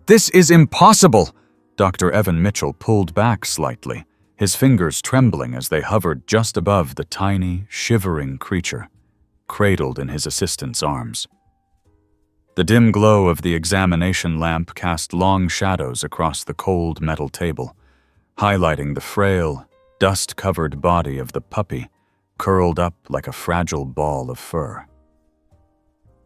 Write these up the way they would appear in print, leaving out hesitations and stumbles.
This is impossible! Dr. Evan Mitchell pulled back slightly, his fingers trembling as they hovered just above the tiny, shivering creature, cradled in his assistant's arms. The dim glow of the examination lamp cast long shadows across the cold metal table, highlighting the frail, dust-covered body of the puppy, curled up like a fragile ball of fur.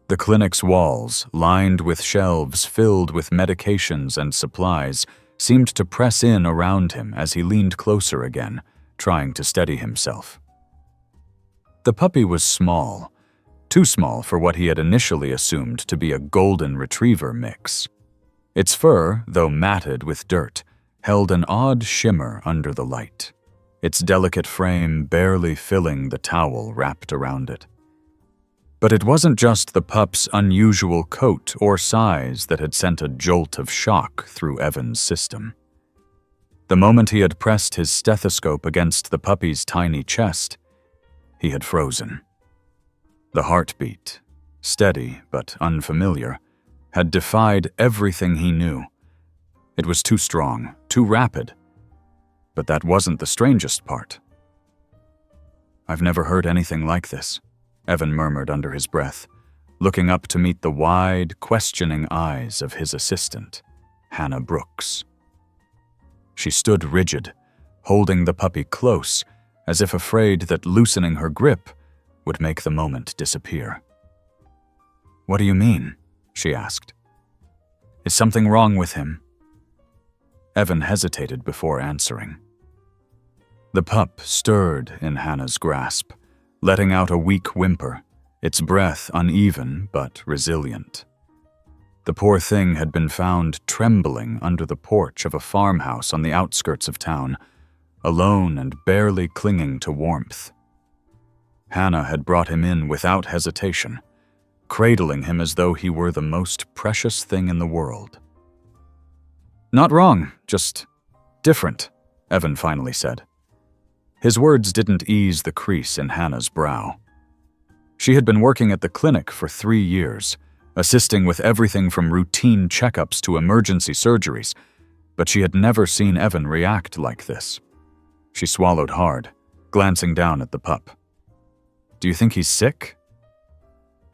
The clinic's walls, lined with shelves filled with medications and supplies, seemed to press in around him as he leaned closer again, trying to steady himself. The puppy was small, too small for what he had initially assumed to be a golden retriever mix. Its fur, though matted with dirt, held an odd shimmer under the light, its delicate frame barely filling the towel wrapped around it. But it wasn't just the pup's unusual coat or size that had sent a jolt of shock through Evan's system. The moment he had pressed his stethoscope against the puppy's tiny chest, he had frozen. The heartbeat, steady but unfamiliar, had defied everything he knew. It was too strong, too rapid. But that wasn't the strangest part. "I've never heard anything like this," Evan murmured under his breath, looking up to meet the wide, questioning eyes of his assistant, Hannah Brooks. She stood rigid, holding the puppy close, as if afraid that loosening her grip would make the moment disappear. "What do you mean?" she asked. "Is something wrong with him?" Evan hesitated before answering. The pup stirred in Hannah's grasp, letting out a weak whimper, its breath uneven but resilient. The poor thing had been found trembling under the porch of a farmhouse on the outskirts of town, alone and barely clinging to warmth. Hannah had brought him in without hesitation, cradling him as though he were the most precious thing in the world. "Not wrong, just different," Evan finally said. His words didn't ease the crease in Hannah's brow. She had been working at the clinic for 3 years, assisting with everything from routine checkups to emergency surgeries, but she had never seen Evan react like this. She swallowed hard, glancing down at the pup. "Do you think he's sick?"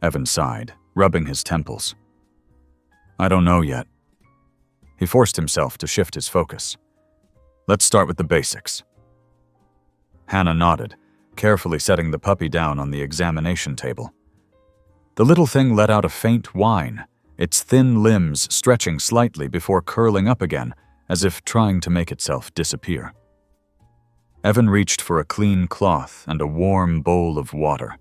Evan sighed, rubbing his temples. "I don't know yet." He forced himself to shift his focus. "Let's start with the basics." Hannah nodded, carefully setting the puppy down on the examination table. The little thing let out a faint whine, its thin limbs stretching slightly before curling up again, as if trying to make itself disappear. Evan reached for a clean cloth and a warm bowl of water,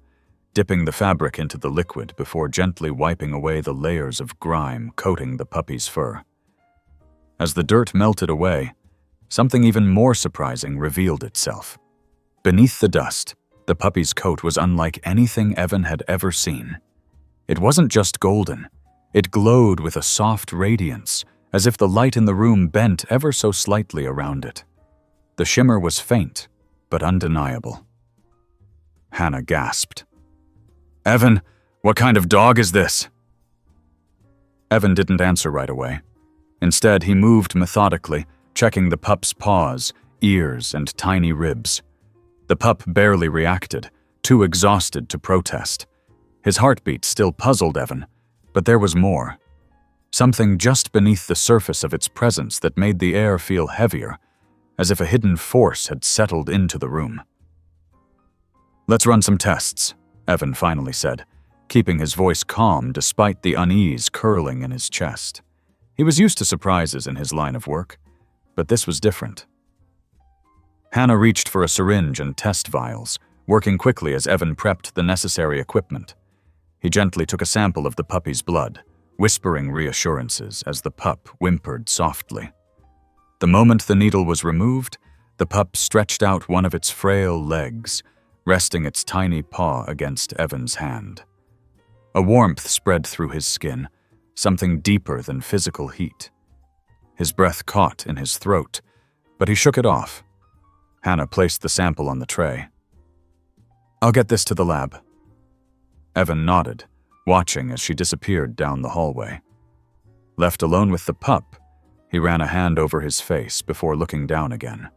dipping the fabric into the liquid before gently wiping away the layers of grime coating the puppy's fur. As the dirt melted away, something even more surprising revealed itself. Beneath the dust, the puppy's coat was unlike anything Evan had ever seen. It wasn't just golden. It glowed with a soft radiance, as if the light in the room bent ever so slightly around it. The shimmer was faint, but undeniable. Hannah gasped. "Evan, what kind of dog is this?" Evan didn't answer right away. Instead, he moved methodically, checking the pup's paws, ears, and tiny ribs. The pup barely reacted, too exhausted to protest. His heartbeat still puzzled Evan, but there was more. Something just beneath the surface of its presence that made the air feel heavier, as if a hidden force had settled into the room. "Let's run some tests," Evan finally said, keeping his voice calm despite the unease curling in his chest. He was used to surprises in his line of work, but this was different. Hannah reached for a syringe and test vials, working quickly as Evan prepped the necessary equipment. He gently took a sample of the puppy's blood, whispering reassurances as the pup whimpered softly. The moment the needle was removed, the pup stretched out one of its frail legs, resting its tiny paw against Evan's hand. A warmth spread through his skin, something deeper than physical heat. His breath caught in his throat, but he shook it off. Hannah placed the sample on the tray. "I'll get this to the lab." Evan nodded, watching as she disappeared down the hallway. Left alone with the pup, he ran a hand over his face before looking down again.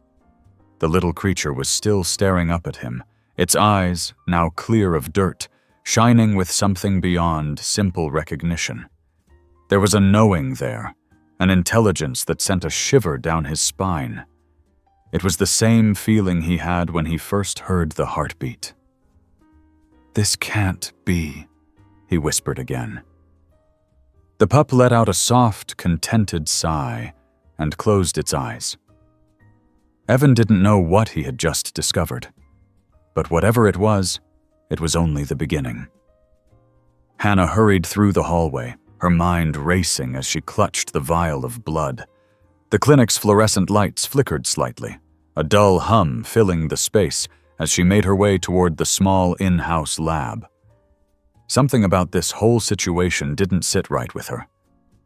The little creature was still staring up at him, its eyes, now clear of dirt, shining with something beyond simple recognition. There was a knowing there, an intelligence that sent a shiver down his spine. It was the same feeling he had when he first heard the heartbeat. "This can't be," he whispered again. The pup let out a soft, contented sigh and closed its eyes. Evan didn't know what he had just discovered, but whatever it was only the beginning. Hannah hurried through the hallway, her mind racing as she clutched the vial of blood. The clinic's fluorescent lights flickered slightly, a dull hum filling the space as she made her way toward the small in-house lab. Something about this whole situation didn't sit right with her.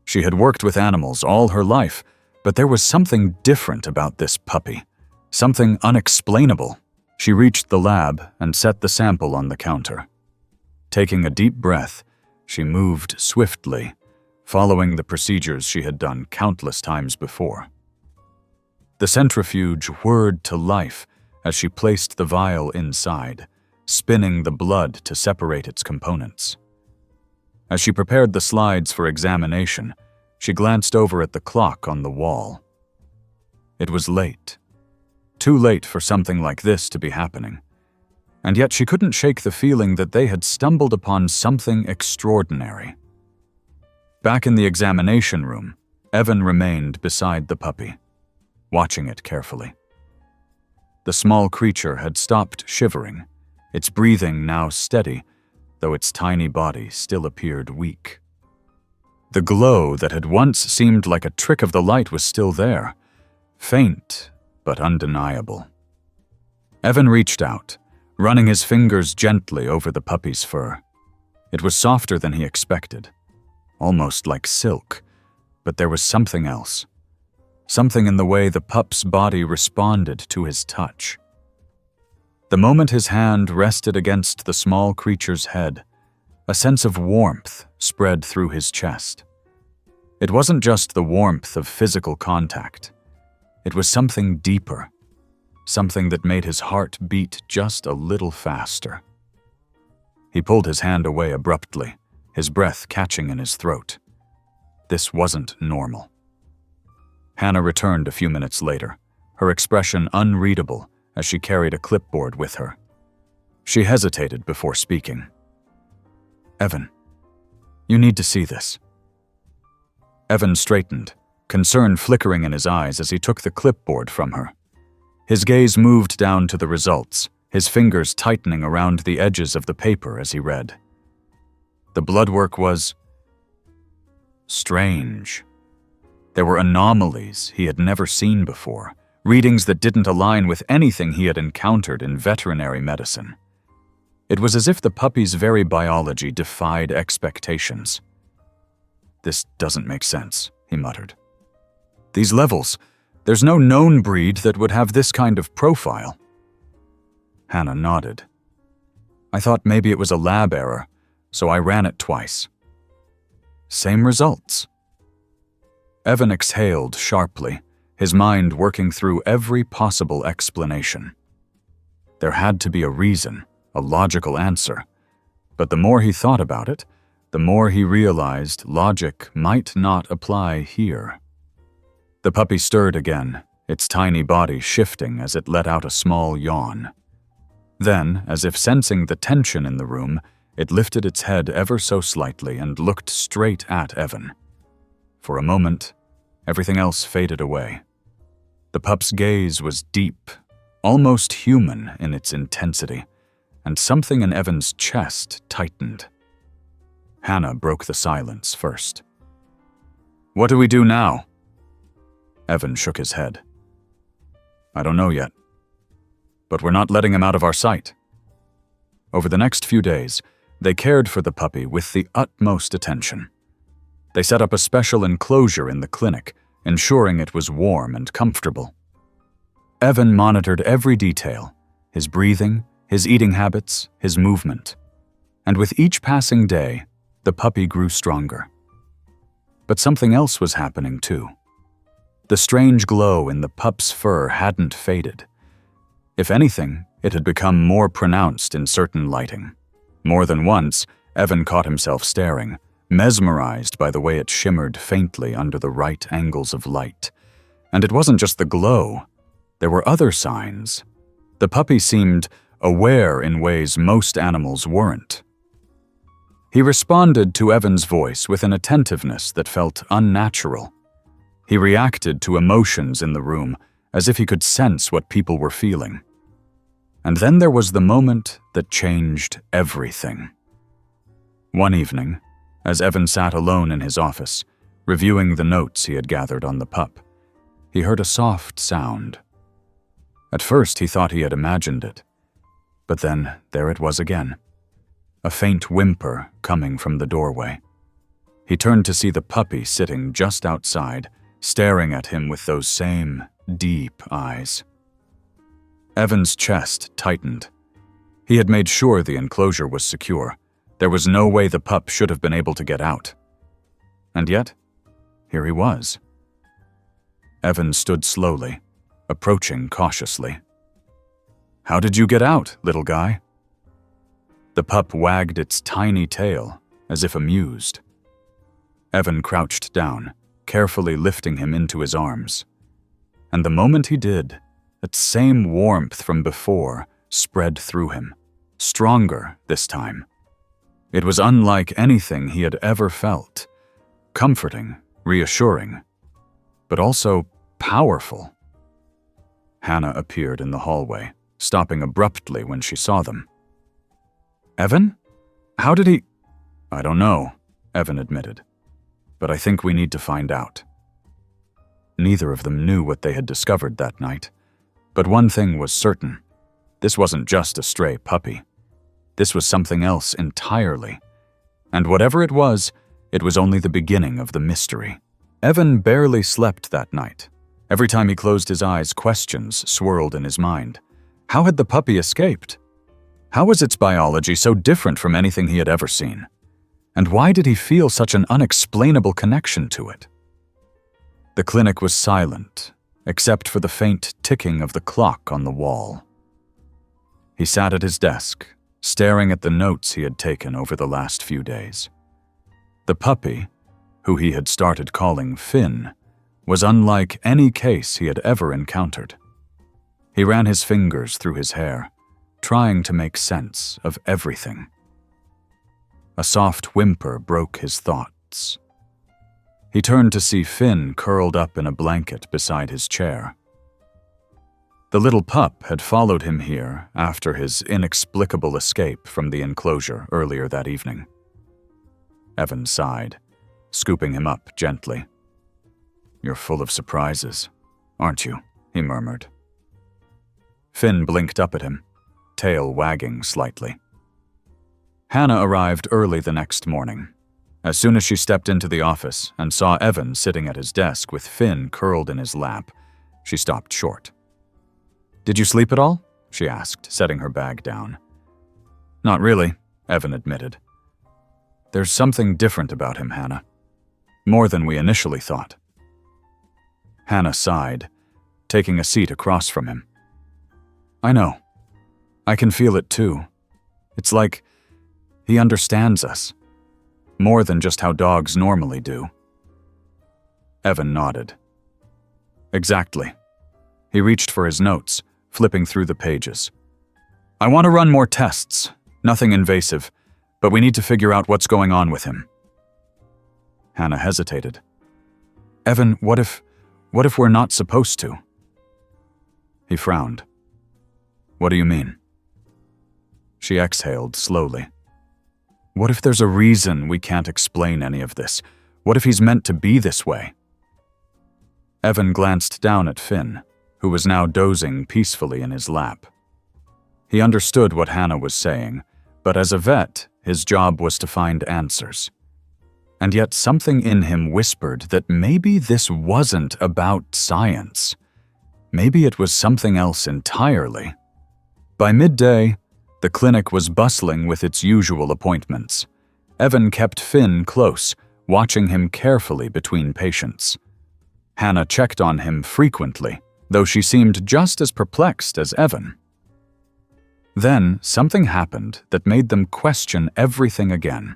She had worked with animals all her life, but there was something different about this puppy, something unexplainable. She reached the lab and set the sample on the counter. Taking a deep breath, she moved swiftly, following the procedures she had done countless times before. The centrifuge whirred to life as she placed the vial inside, spinning the blood to separate its components. As she prepared the slides for examination, she glanced over at the clock on the wall. It was late. Too late for something like this to be happening. And yet she couldn't shake the feeling that they had stumbled upon something extraordinary. Back in the examination room, Evan remained beside the puppy, watching it carefully. The small creature had stopped shivering, its breathing now steady, though its tiny body still appeared weak. The glow that had once seemed like a trick of the light was still there, faint but undeniable. Evan reached out, running his fingers gently over the puppy's fur. It was softer than he expected, almost like silk, but there was something else. Something in the way the pup's body responded to his touch. The moment his hand rested against the small creature's head, a sense of warmth spread through his chest. It wasn't just the warmth of physical contact. It was something deeper, something that made his heart beat just a little faster. He pulled his hand away abruptly, his breath catching in his throat. This wasn't normal. Hannah returned a few minutes later, her expression unreadable as she carried a clipboard with her. She hesitated before speaking. "Evan, you need to see this." Evan straightened, concern flickering in his eyes as he took the clipboard from her. His gaze moved down to the results, his fingers tightening around the edges of the paper as he read. The blood work was strange. There were anomalies he had never seen before, readings that didn't align with anything he had encountered in veterinary medicine. It was as if the puppy's very biology defied expectations. "This doesn't make sense," he muttered. "These levels, there's no known breed that would have this kind of profile." Hannah nodded. "I thought maybe it was a lab error, so I ran it twice. Same results." Evan exhaled sharply, his mind working through every possible explanation. There had to be a reason, a logical answer, but the more he thought about it, the more he realized logic might not apply here. The puppy stirred again, its tiny body shifting as it let out a small yawn. Then, as if sensing the tension in the room, it lifted its head ever so slightly and looked straight at Evan. For a moment, everything else faded away. The pup's gaze was deep, almost human in its intensity, and something in Evan's chest tightened. Hannah broke the silence first. "What do we do now?" Evan shook his head. "I don't know yet. But we're not letting him out of our sight." Over the next few days, they cared for the puppy with the utmost attention. They set up a special enclosure in the clinic, ensuring it was warm and comfortable. Evan monitored every detail, his breathing, his eating habits, his movement. And with each passing day, the puppy grew stronger. But something else was happening too. The strange glow in the pup's fur hadn't faded. If anything, it had become more pronounced in certain lighting. More than once, Evan caught himself staring, mesmerized by the way it shimmered faintly under the right angles of light. And it wasn't just the glow. There were other signs. The puppy seemed aware in ways most animals weren't. He responded to Evan's voice with an attentiveness that felt unnatural. He reacted to emotions in the room as if he could sense what people were feeling. And then there was the moment that changed everything. One evening, as Evan sat alone in his office, reviewing the notes he had gathered on the pup, he heard a soft sound. At first he thought he had imagined it, but then there it was again. A faint whimper coming from the doorway. He turned to see the puppy sitting just outside, staring at him with those same deep eyes. Evan's chest tightened. He had made sure the enclosure was secure. There was no way the pup should have been able to get out. And yet, here he was. Evan stood slowly, approaching cautiously. "How did you get out, little guy?" The pup wagged its tiny tail, as if amused. Evan crouched down, carefully lifting him into his arms. And the moment he did, that same warmth from before spread through him, stronger this time. It was unlike anything he had ever felt, comforting, reassuring, but also powerful. Hannah appeared in the hallway, stopping abruptly when she saw them. "Evan? How did he—" "I don't know," Evan admitted, "but I think we need to find out." Neither of them knew what they had discovered that night, but one thing was certain. This wasn't just a stray puppy. This was something else entirely. And whatever it was only the beginning of the mystery. Evan barely slept that night. Every time he closed his eyes, questions swirled in his mind. How had the puppy escaped? How was its biology so different from anything he had ever seen? And why did he feel such an unexplainable connection to it? The clinic was silent, except for the faint ticking of the clock on the wall. He sat at his desk, staring at the notes he had taken over the last few days. The puppy, who he had started calling Finn, was unlike any case he had ever encountered. He ran his fingers through his hair, trying to make sense of everything. A soft whimper broke his thoughts. He turned to see Finn curled up in a blanket beside his chair. The little pup had followed him here after his inexplicable escape from the enclosure earlier that evening. Evan sighed, scooping him up gently. "You're full of surprises, aren't you?" he murmured. Finn blinked up at him, tail wagging slightly. Hannah arrived early the next morning. As soon as she stepped into the office and saw Evan sitting at his desk with Finn curled in his lap, she stopped short. "Did you sleep at all?" she asked, setting her bag down. "Not really," Evan admitted. "There's something different about him, Hannah. More than we initially thought." Hannah sighed, taking a seat across from him. "I know. I can feel it too. It's like he understands us. More than just how dogs normally do." Evan nodded. "Exactly." He reached for his notes, flipping through the pages. "I want to run more tests. Nothing invasive, but we need to figure out what's going on with him." Hannah hesitated. "Evan, what if we're not supposed to?" He frowned. "What do you mean?" She exhaled slowly. "What if there's a reason we can't explain any of this? What if he's meant to be this way?" Evan glanced down at Finn, who was now dozing peacefully in his lap. He understood what Hannah was saying, but as a vet, his job was to find answers. And yet something in him whispered that maybe this wasn't about science. Maybe it was something else entirely. By midday, the clinic was bustling with its usual appointments. Evan kept Finn close, watching him carefully between patients. Hannah checked on him frequently, though she seemed just as perplexed as Evan. Then something happened that made them question everything again.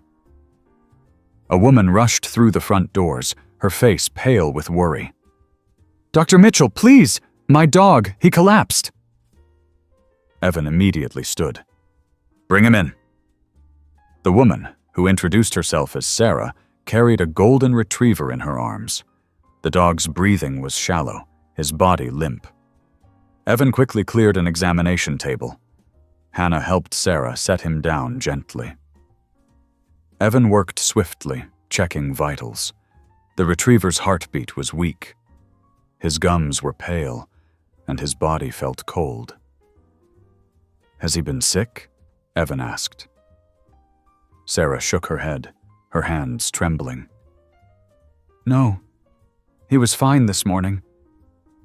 A woman rushed through the front doors, her face pale with worry. "Dr. Mitchell, please! My dog, he collapsed!" Evan immediately stood. "Bring him in." The woman, who introduced herself as Sarah, carried a golden retriever in her arms. The dog's breathing was shallow, his body limp. Evan quickly cleared an examination table. Hannah helped Sarah set him down gently. Evan worked swiftly, checking vitals. The retriever's heartbeat was weak. His gums were pale, and his body felt cold. "Has he been sick?" Evan asked. Sarah shook her head, her hands trembling. "No, he was fine this morning.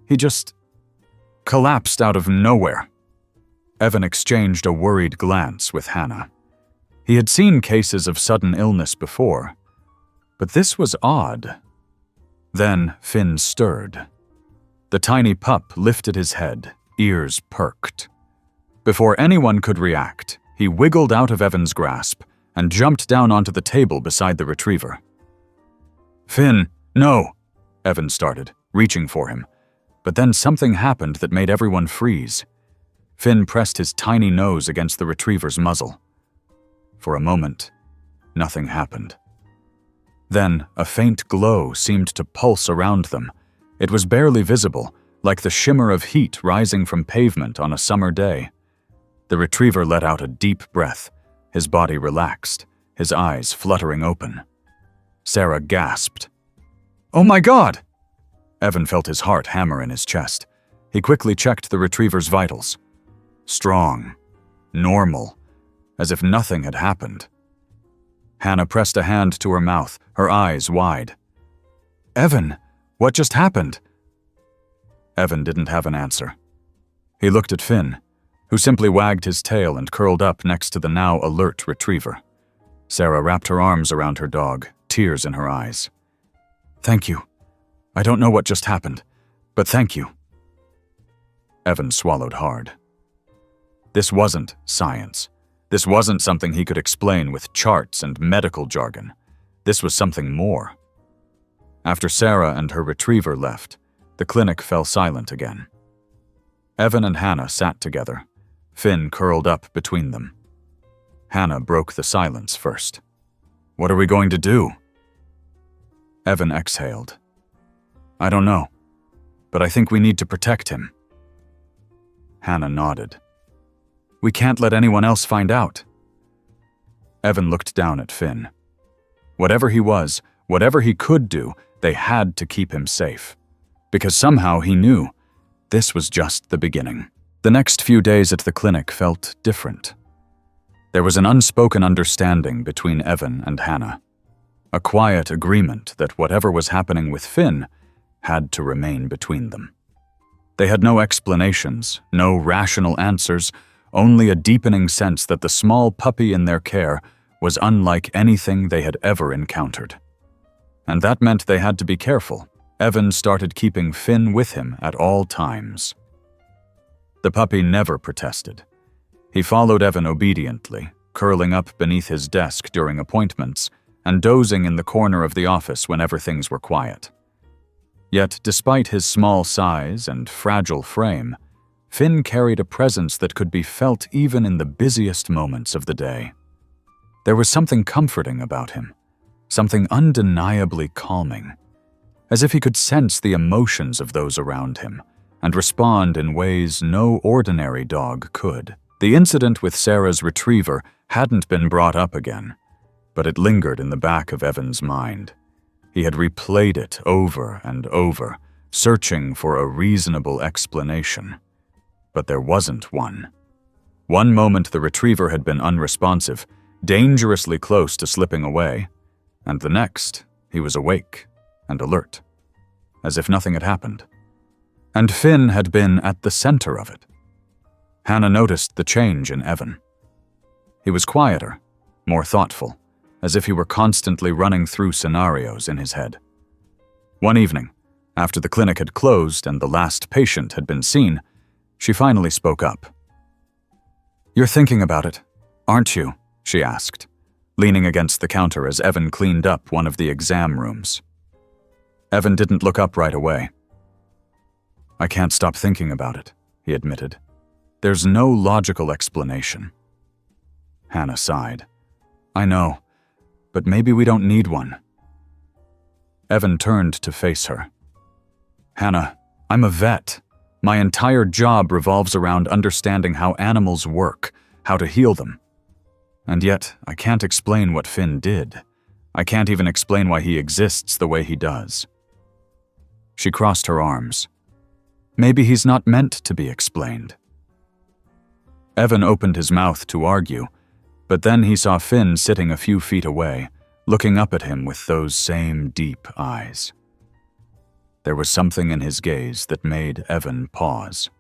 He just collapsed out of nowhere." Evan exchanged a worried glance with Hannah. He had seen cases of sudden illness before, but this was odd. Then Finn stirred. The tiny pup lifted his head, ears perked. Before anyone could react, he wiggled out of Evan's grasp and jumped down onto the table beside the retriever. "Finn, no!" Evan started, reaching for him. But then something happened that made everyone freeze. Finn pressed his tiny nose against the retriever's muzzle. For a moment, nothing happened. Then a faint glow seemed to pulse around them. It was barely visible, like the shimmer of heat rising from pavement on a summer day. The retriever let out a deep breath, his body relaxed, his eyes fluttering open. Sarah gasped. "Oh my God!" Evan felt his heart hammer in his chest. He quickly checked the retriever's vitals. Strong, normal, as if nothing had happened. Hannah pressed a hand to her mouth, her eyes wide. "Evan, what just happened?" Evan didn't have an answer. He looked at Finn, who simply wagged his tail and curled up next to the now alert retriever. Sarah wrapped her arms around her dog, tears in her eyes. "Thank you. I don't know what just happened, but thank you." Evan swallowed hard. This wasn't science. This wasn't something he could explain with charts and medical jargon. This was something more. After Sarah and her retriever left, the clinic fell silent again. Evan and Hannah sat together, Finn curled up between them. Hannah broke the silence first. "What are we going to do?" Evan exhaled. "I don't know, but I think we need to protect him." Hannah nodded. "We can't let anyone else find out." Evan looked down at Finn. Whatever he was, whatever he could do, they had to keep him safe. Because somehow he knew this was just the beginning. The next few days at the clinic felt different. There was an unspoken understanding between Evan and Hannah. A quiet agreement that whatever was happening with Finn had to remain between them. They had no explanations, no rational answers, only a deepening sense that the small puppy in their care was unlike anything they had ever encountered. And that meant they had to be careful. Evan started keeping Finn with him at all times. The puppy never protested. He followed Evan obediently, curling up beneath his desk during appointments and dozing in the corner of the office whenever things were quiet. Yet, despite his small size and fragile frame, Finn carried a presence that could be felt even in the busiest moments of the day. There was something comforting about him, something undeniably calming, as if he could sense the emotions of those around him and respond in ways no ordinary dog could. The incident with Sarah's retriever hadn't been brought up again, but it lingered in the back of Evan's mind. He had replayed it over and over, searching for a reasonable explanation. But there wasn't one. One moment the retriever had been unresponsive, dangerously close to slipping away, and the next he was awake and alert, as if nothing had happened. And Finn had been at the center of it. Hannah noticed the change in Evan. He was quieter, more thoughtful, as if he were constantly running through scenarios in his head. One evening, after the clinic had closed and the last patient had been seen, she finally spoke up. "You're thinking about it, aren't you?" she asked, leaning against the counter as Evan cleaned up one of the exam rooms. Evan didn't look up right away. "I can't stop thinking about it," he admitted. "There's no logical explanation." Hannah sighed. "I know, but maybe we don't need one." Evan turned to face her. "Hannah, I'm a vet. My entire job revolves around understanding how animals work, how to heal them. And yet, I can't explain what Finn did. I can't even explain why he exists the way he does." She crossed her arms. "Maybe he's not meant to be explained." Evan opened his mouth to argue, but then he saw Finn sitting a few feet away, looking up at him with those same deep eyes. There was something in his gaze that made Evan pause.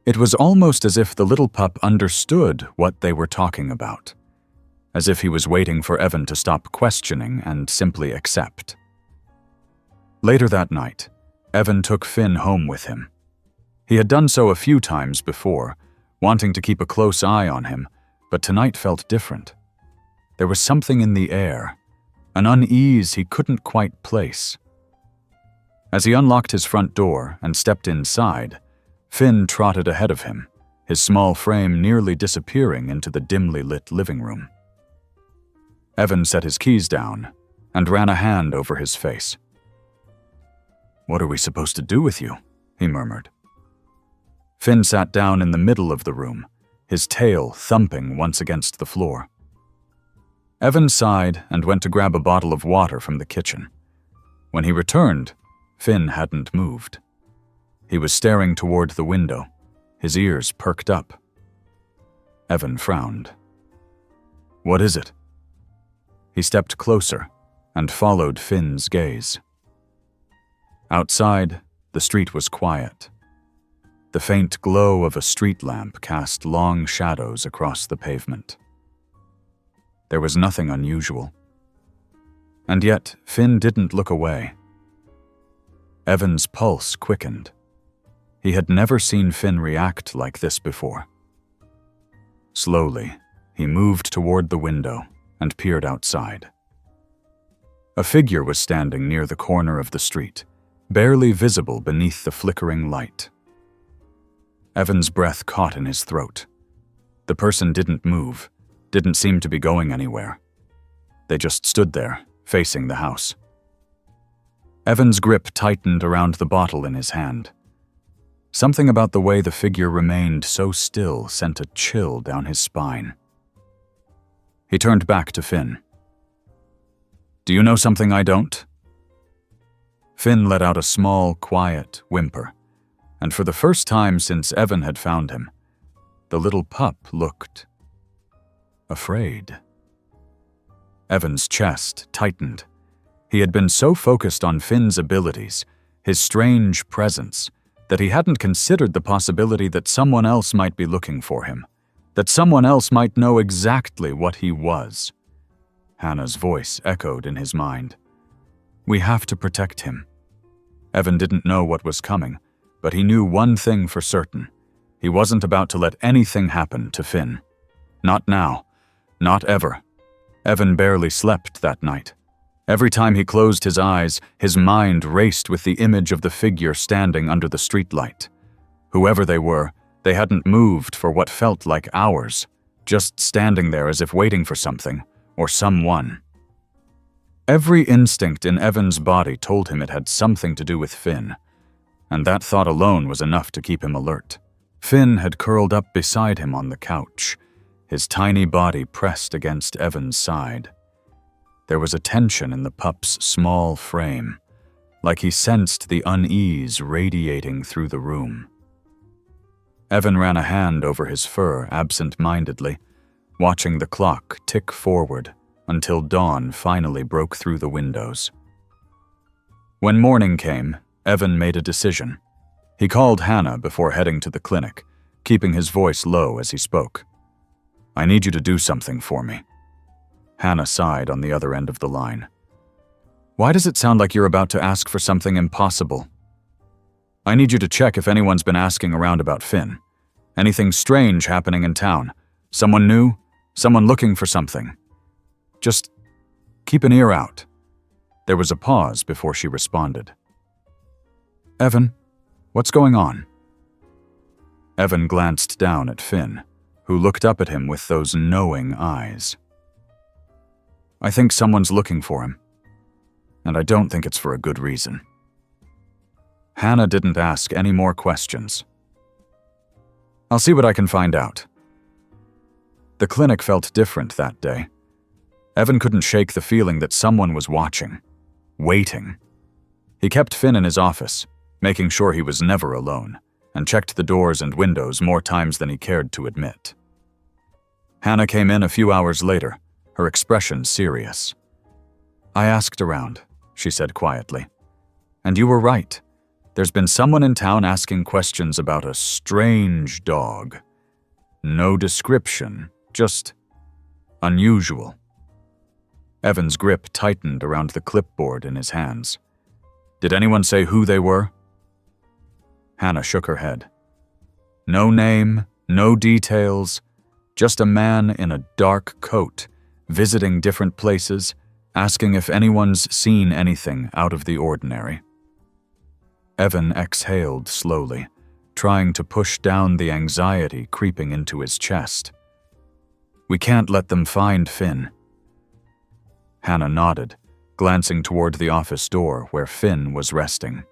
It was almost as if the little pup understood what they were talking about, as if he was waiting for Evan to stop questioning and simply accept. Later that night, Evan took Finn home with him. He had done so a few times before, wanting to keep a close eye on him, but tonight felt different. There was something in the air, an unease he couldn't quite place. As he unlocked his front door and stepped inside, Finn trotted ahead of him, his small frame nearly disappearing into the dimly lit living room. Evan set his keys down and ran a hand over his face. "What are we supposed to do with you?" he murmured. Finn sat down in the middle of the room, his tail thumping once against the floor. Evan sighed and went to grab a bottle of water from the kitchen. When he returned, Finn hadn't moved. He was staring toward the window, his ears perked up. Evan frowned. "What is it?" He stepped closer and followed Finn's gaze. Outside, the street was quiet. The faint glow of a street lamp cast long shadows across the pavement. There was nothing unusual. And yet, Finn didn't look away. Evan's pulse quickened. He had never seen Finn react like this before. Slowly, he moved toward the window and peered outside. A figure was standing near the corner of the street, barely visible beneath the flickering light. Evan's breath caught in his throat. The person didn't move, didn't seem to be going anywhere. They just stood there, facing the house. Evan's grip tightened around the bottle in his hand. Something about the way the figure remained so still sent a chill down his spine. He turned back to Finn. "Do you know something I don't?" Finn let out a small, quiet whimper, and for the first time since Evan had found him, the little pup looked afraid. Evan's chest tightened. He had been so focused on Finn's abilities, his strange presence, that he hadn't considered the possibility that someone else might be looking for him, that someone else might know exactly what he was. Hannah's voice echoed in his mind. "We have to protect him." Evan didn't know what was coming, but he knew one thing for certain. He wasn't about to let anything happen to Finn. Not now. Not ever. Evan barely slept that night. Every time he closed his eyes, his mind raced with the image of the figure standing under the streetlight. Whoever they were, they hadn't moved for what felt like hours, just standing there as if waiting for something, or someone. Every instinct in Evan's body told him it had something to do with Finn, and that thought alone was enough to keep him alert. Finn had curled up beside him on the couch, his tiny body pressed against Evan's side. There was a tension in the pup's small frame, like he sensed the unease radiating through the room. Evan ran a hand over his fur absent-mindedly, watching the clock tick forward until dawn finally broke through the windows. When morning came, Evan made a decision. He called Hannah before heading to the clinic, keeping his voice low as he spoke. "I need you to do something for me." Hannah sighed on the other end of the line. Why does it sound like you're about to ask for something impossible? I need you to check if anyone's been asking around about Finn. Anything strange happening in town? Someone new? Someone looking for something? Just keep an ear out. There was a pause before she responded. Evan, what's going on? Evan glanced down at Finn, who looked up at him with those knowing eyes. I think someone's looking for him, and I don't think it's for a good reason. Hannah didn't ask any more questions. I'll see what I can find out. The clinic felt different that day. Evan couldn't shake the feeling that someone was watching, waiting. He kept Finn in his office, making sure he was never alone, and checked the doors and windows more times than he cared to admit. Hannah came in a few hours later, her expression serious. I asked around, she said quietly. And you were right. There's been someone in town asking questions about a strange dog. No description, just unusual. Evan's grip tightened around the clipboard in his hands. Did anyone say who they were? Hannah shook her head. No name, no details, just a man in a dark coat, visiting different places, asking if anyone's seen anything out of the ordinary. Evan exhaled slowly, trying to push down the anxiety creeping into his chest. We can't let them find Finn. Hannah nodded, glancing toward the office door where Finn was resting.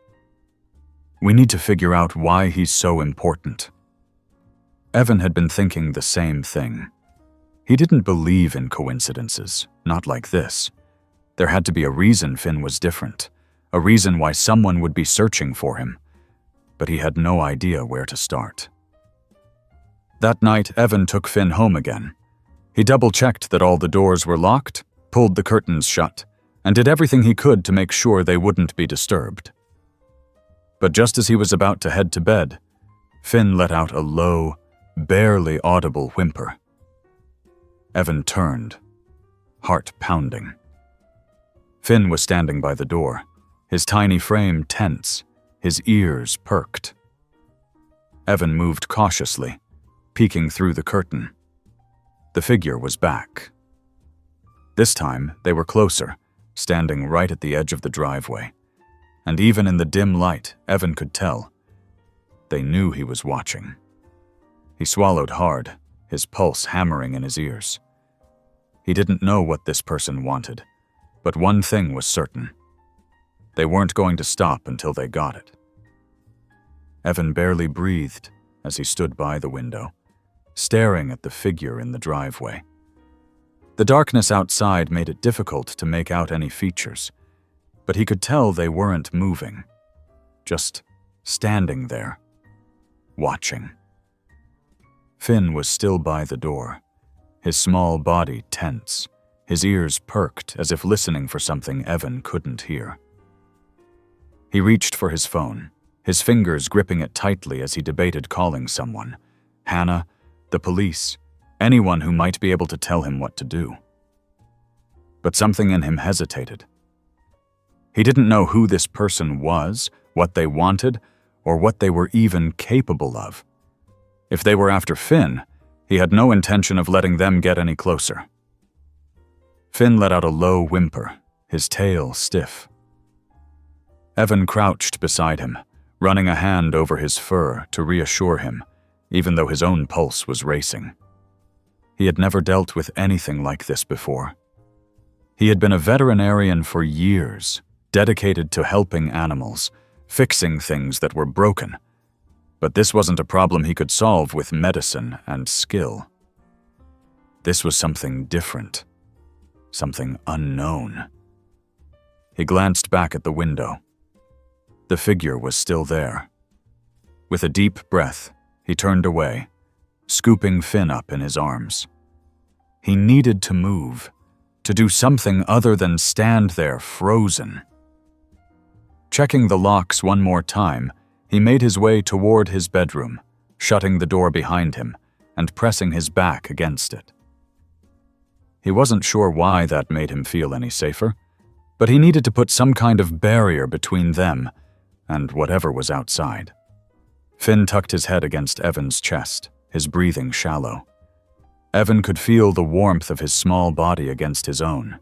We need to figure out why he's so important. Evan had been thinking the same thing. He didn't believe in coincidences, not like this. There had to be a reason Finn was different, a reason why someone would be searching for him, but he had no idea where to start. That night, Evan took Finn home again. He double-checked that all the doors were locked, pulled the curtains shut, and did everything he could to make sure they wouldn't be disturbed. But just as he was about to head to bed, Finn let out a low, barely audible whimper. Evan turned, heart pounding. Finn was standing by the door, his tiny frame tense, his ears perked. Evan moved cautiously, peeking through the curtain. The figure was back. This time, they were closer, standing right at the edge of the driveway. And even in the dim light, Evan could tell. They knew he was watching. He swallowed hard, his pulse hammering in his ears. He didn't know what this person wanted, but one thing was certain. They weren't going to stop until they got it. Evan barely breathed as he stood by the window, staring at the figure in the driveway. The darkness outside made it difficult to make out any features, but he could tell they weren't moving, just standing there, watching. Finn was still by the door, his small body tense, his ears perked as if listening for something Evan couldn't hear. He reached for his phone, his fingers gripping it tightly as he debated calling someone, Hannah, the police, anyone who might be able to tell him what to do. But something in him hesitated. He didn't know who this person was, what they wanted, or what they were even capable of. If they were after Finn, he had no intention of letting them get any closer. Finn let out a low whimper, his tail stiff. Evan crouched beside him, running a hand over his fur to reassure him, even though his own pulse was racing. He had never dealt with anything like this before. He had been a veterinarian for years, dedicated to helping animals, fixing things that were broken. But this wasn't a problem he could solve with medicine and skill. This was something different, something unknown. He glanced back at the window. The figure was still there. With a deep breath, he turned away, scooping Finn up in his arms. He needed to move, to do something other than stand there frozen. Checking the locks one more time, he made his way toward his bedroom, shutting the door behind him and pressing his back against it. He wasn't sure why that made him feel any safer, but he needed to put some kind of barrier between them and whatever was outside. Finn tucked his head against Evan's chest, his breathing shallow. Evan could feel the warmth of his small body against his own,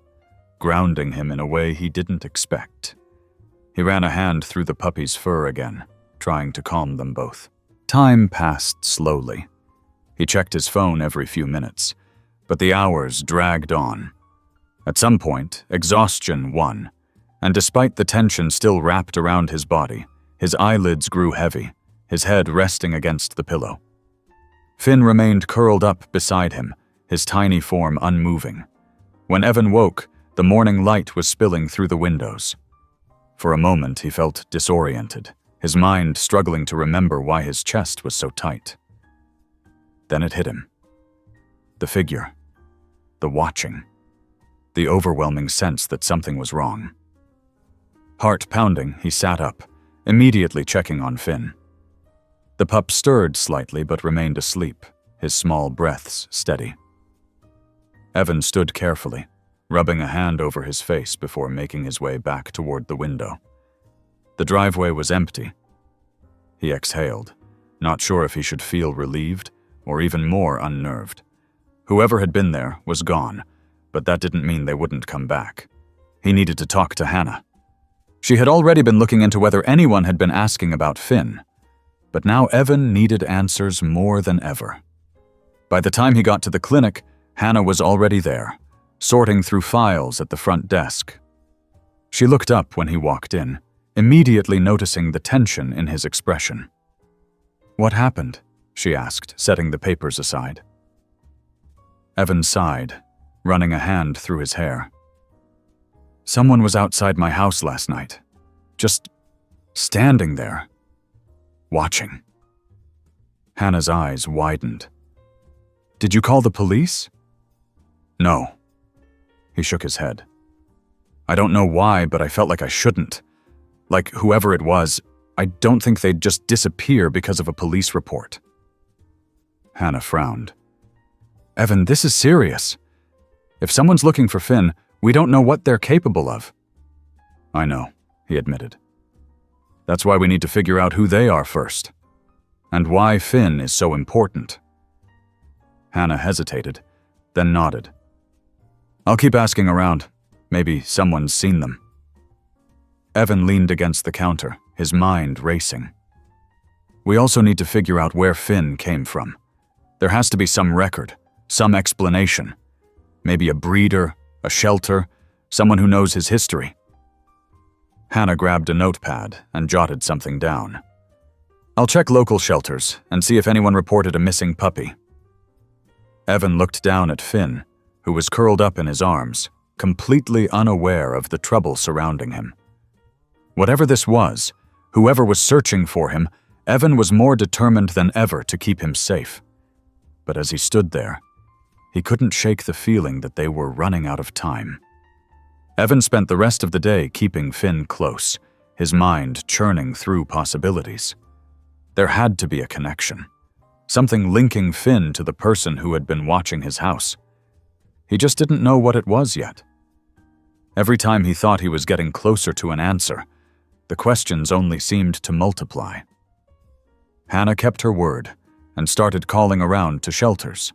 grounding him in a way he didn't expect. He ran a hand through the puppy's fur again, trying to calm them both. Time passed slowly. He checked his phone every few minutes, but the hours dragged on. At some point, exhaustion won, and despite the tension still wrapped around his body, his eyelids grew heavy, his head resting against the pillow. Finn remained curled up beside him, his tiny form unmoving. When Evan woke, the morning light was spilling through the windows. For a moment, he felt disoriented, his mind struggling to remember why his chest was so tight. Then it hit him. The figure. The watching. The overwhelming sense that something was wrong. Heart pounding, he sat up, immediately checking on Finn. The pup stirred slightly but remained asleep, his small breaths steady. Evan stood carefully, rubbing a hand over his face before making his way back toward the window. The driveway was empty. He exhaled, not sure if he should feel relieved or even more unnerved. Whoever had been there was gone, but that didn't mean they wouldn't come back. He needed to talk to Hannah. She had already been looking into whether anyone had been asking about Finn, but now Evan needed answers more than ever. By the time he got to the clinic, Hannah was already there, sorting through files at the front desk. She looked up when he walked in, immediately noticing the tension in his expression. "What happened?" she asked, setting the papers aside. Evan sighed, running a hand through his hair. "Someone was outside my house last night, just standing there, watching." Hannah's eyes widened. "Did you call the police?" "No." He shook his head. "I don't know why, but I felt like I shouldn't. Like whoever it was, I don't think they'd just disappear because of a police report." Hannah frowned. "Evan, this is serious. If someone's looking for Finn, we don't know what they're capable of." "I know," he admitted. "That's why we need to figure out who they are first, and why Finn is so important." Hannah hesitated, then nodded. "I'll keep asking around. Maybe someone's seen them." Evan leaned against the counter, his mind racing. "We also need to figure out where Finn came from. There has to be some record, some explanation. Maybe a breeder, a shelter, someone who knows his history." Hannah grabbed a notepad and jotted something down. "I'll check local shelters and see if anyone reported a missing puppy." Evan looked down at Finn, who was curled up in his arms, completely unaware of the trouble surrounding him. Whatever this was, whoever was searching for him, Evan was more determined than ever to keep him safe. But as he stood there, he couldn't shake the feeling that they were running out of time. Evan spent the rest of the day keeping Finn close, his mind churning through possibilities. There had to be a connection, something linking Finn to the person who had been watching his house. He just didn't know what it was yet. Every time he thought he was getting closer to an answer, the questions only seemed to multiply. Hannah kept her word and started calling around to shelters.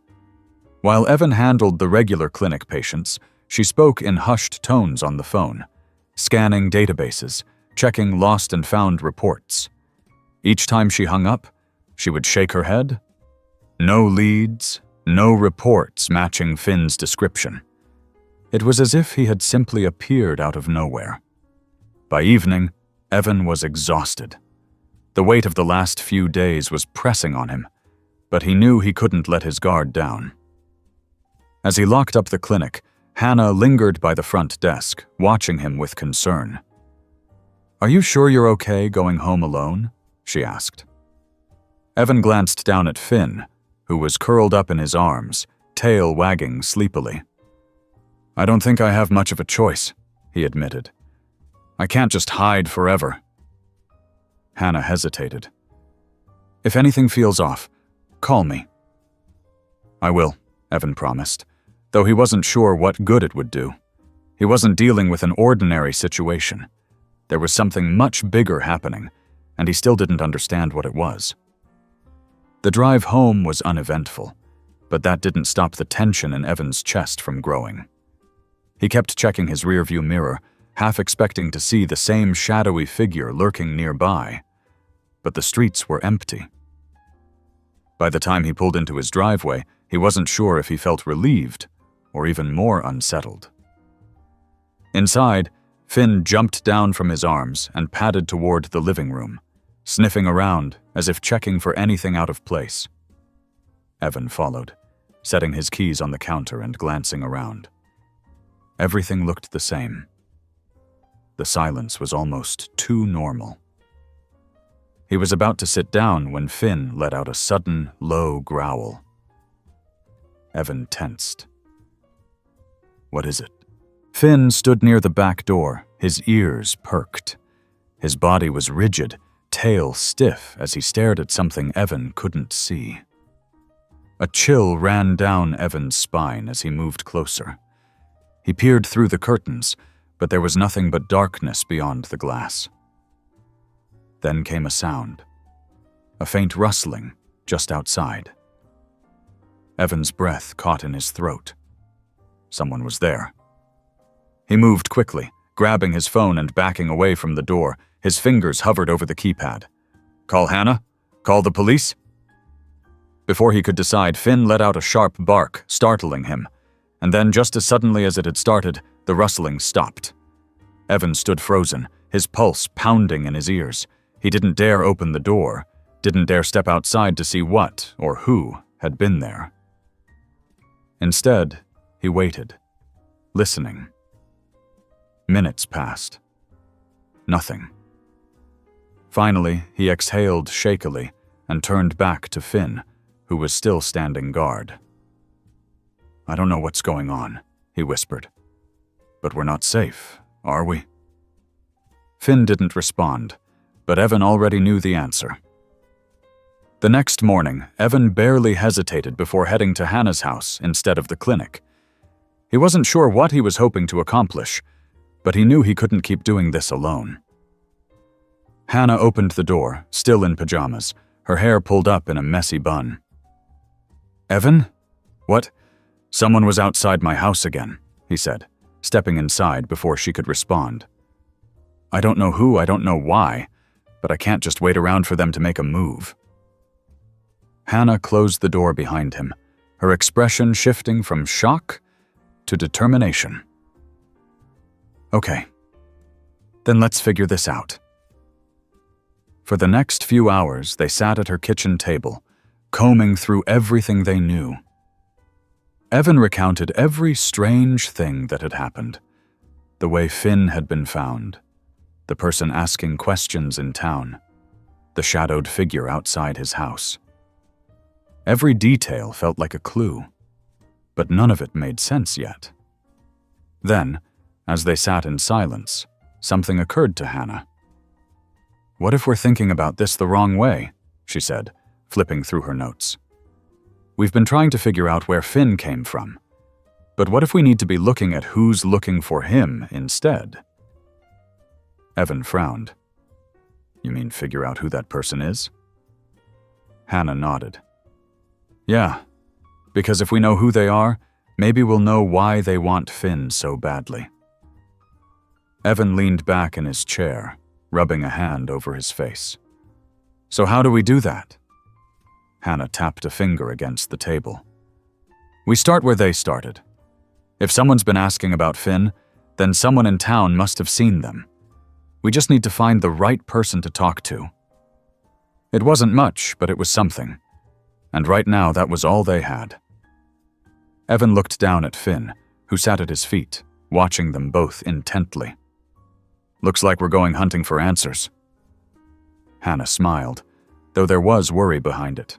While Evan handled the regular clinic patients, she spoke in hushed tones on the phone, scanning databases, checking lost and found reports. Each time she hung up, she would shake her head. No leads, no reports matching Finn's description. It was as if he had simply appeared out of nowhere. By evening, Evan was exhausted. The weight of the last few days was pressing on him, but he knew he couldn't let his guard down. As he locked up the clinic, Hannah lingered by the front desk, watching him with concern. "Are you sure you're okay going home alone?" she asked. Evan glanced down at Finn, who was curled up in his arms, tail wagging sleepily. "I don't think I have much of a choice," he admitted. "I can't just hide forever." Hannah hesitated. "If anything feels off, call me." "I will," Evan promised, though he wasn't sure what good it would do. He wasn't dealing with an ordinary situation. There was something much bigger happening, and he still didn't understand what it was. The drive home was uneventful, but that didn't stop the tension in Evan's chest from growing. He kept checking his rearview mirror, half expecting to see the same shadowy figure lurking nearby, but the streets were empty. By the time he pulled into his driveway, he wasn't sure if he felt relieved or even more unsettled. Inside, Finn jumped down from his arms and padded toward the living room, sniffing around as if checking for anything out of place. Evan followed, setting his keys on the counter and glancing around. Everything looked the same. The silence was almost too normal. He was about to sit down when Finn let out a sudden, low growl. Evan tensed. "What is it?" Finn stood near the back door, his ears perked. His body was rigid, tail stiff as he stared at something Evan couldn't see. A chill ran down Evan's spine as he moved closer. He peered through the curtains, but there was nothing but darkness beyond the glass. Then came a sound, a faint rustling just outside. Evan's breath caught in his throat. Someone was there. He moved quickly, grabbing his phone and backing away from the door. His fingers hovered over the keypad. "Call Hannah? Call the police?" Before he could decide, Finn let out a sharp bark, startling him, and then just as suddenly as it had started, the rustling stopped. Evan stood frozen, his pulse pounding in his ears. He didn't dare open the door, didn't dare step outside to see what or who had been there. Instead, he waited, listening. Minutes passed. Nothing. Finally, he exhaled shakily and turned back to Finn, who was still standing guard. "I don't know what's going on," he whispered. "But we're not safe, are we?" Finn didn't respond, but Evan already knew the answer. The next morning, Evan barely hesitated before heading to Hannah's house instead of the clinic. He wasn't sure what he was hoping to accomplish, but he knew he couldn't keep doing this alone. Hannah opened the door, still in pajamas, her hair pulled up in a messy bun. "Evan? What? Someone was outside my house again," he said, stepping inside before she could respond. "I don't know who, I don't know why, but I can't just wait around for them to make a move." Hannah closed the door behind him, her expression shifting from shock to determination. "Okay, then let's figure this out." For the next few hours, they sat at her kitchen table, combing through everything they knew. Evan recounted every strange thing that had happened. The way Finn had been found, the person asking questions in town, the shadowed figure outside his house. Every detail felt like a clue, but none of it made sense yet. Then, as they sat in silence, something occurred to Hannah. "What if we're thinking about this the wrong way?" she said, flipping through her notes. "We've been trying to figure out where Finn came from, but what if we need to be looking at who's looking for him instead?" Evan frowned. "You mean figure out who that person is?" Hannah nodded. "Yeah, because if we know who they are, maybe we'll know why they want Finn so badly." Evan leaned back in his chair, rubbing a hand over his face. "So how do we do that?" Hannah tapped a finger against the table. "We start where they started. If someone's been asking about Finn, then someone in town must have seen them. We just need to find the right person to talk to." It wasn't much, but it was something. And right now, that was all they had. Evan looked down at Finn, who sat at his feet, watching them both intently. "Looks like we're going hunting for answers." Hannah smiled, though there was worry behind it.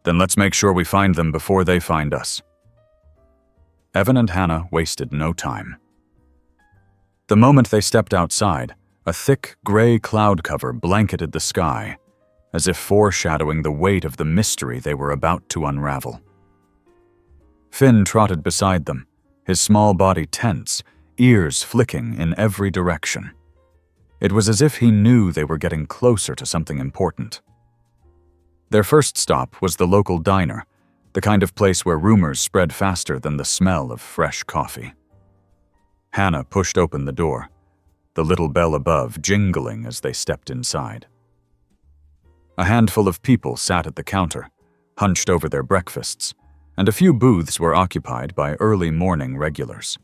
"Then let's make sure we find them before they find us." Evan and Hannah wasted no time. The moment they stepped outside, a thick gray cloud cover blanketed the sky, as if foreshadowing the weight of the mystery they were about to unravel. Finn trotted beside them, his small body tense, ears flicking in every direction. It was as if he knew they were getting closer to something important. Their first stop was the local diner, the kind of place where rumors spread faster than the smell of fresh coffee. Hannah pushed open the door, the little bell above jingling as they stepped inside. A handful of people sat at the counter, hunched over their breakfasts, and a few booths were occupied by early morning regulars.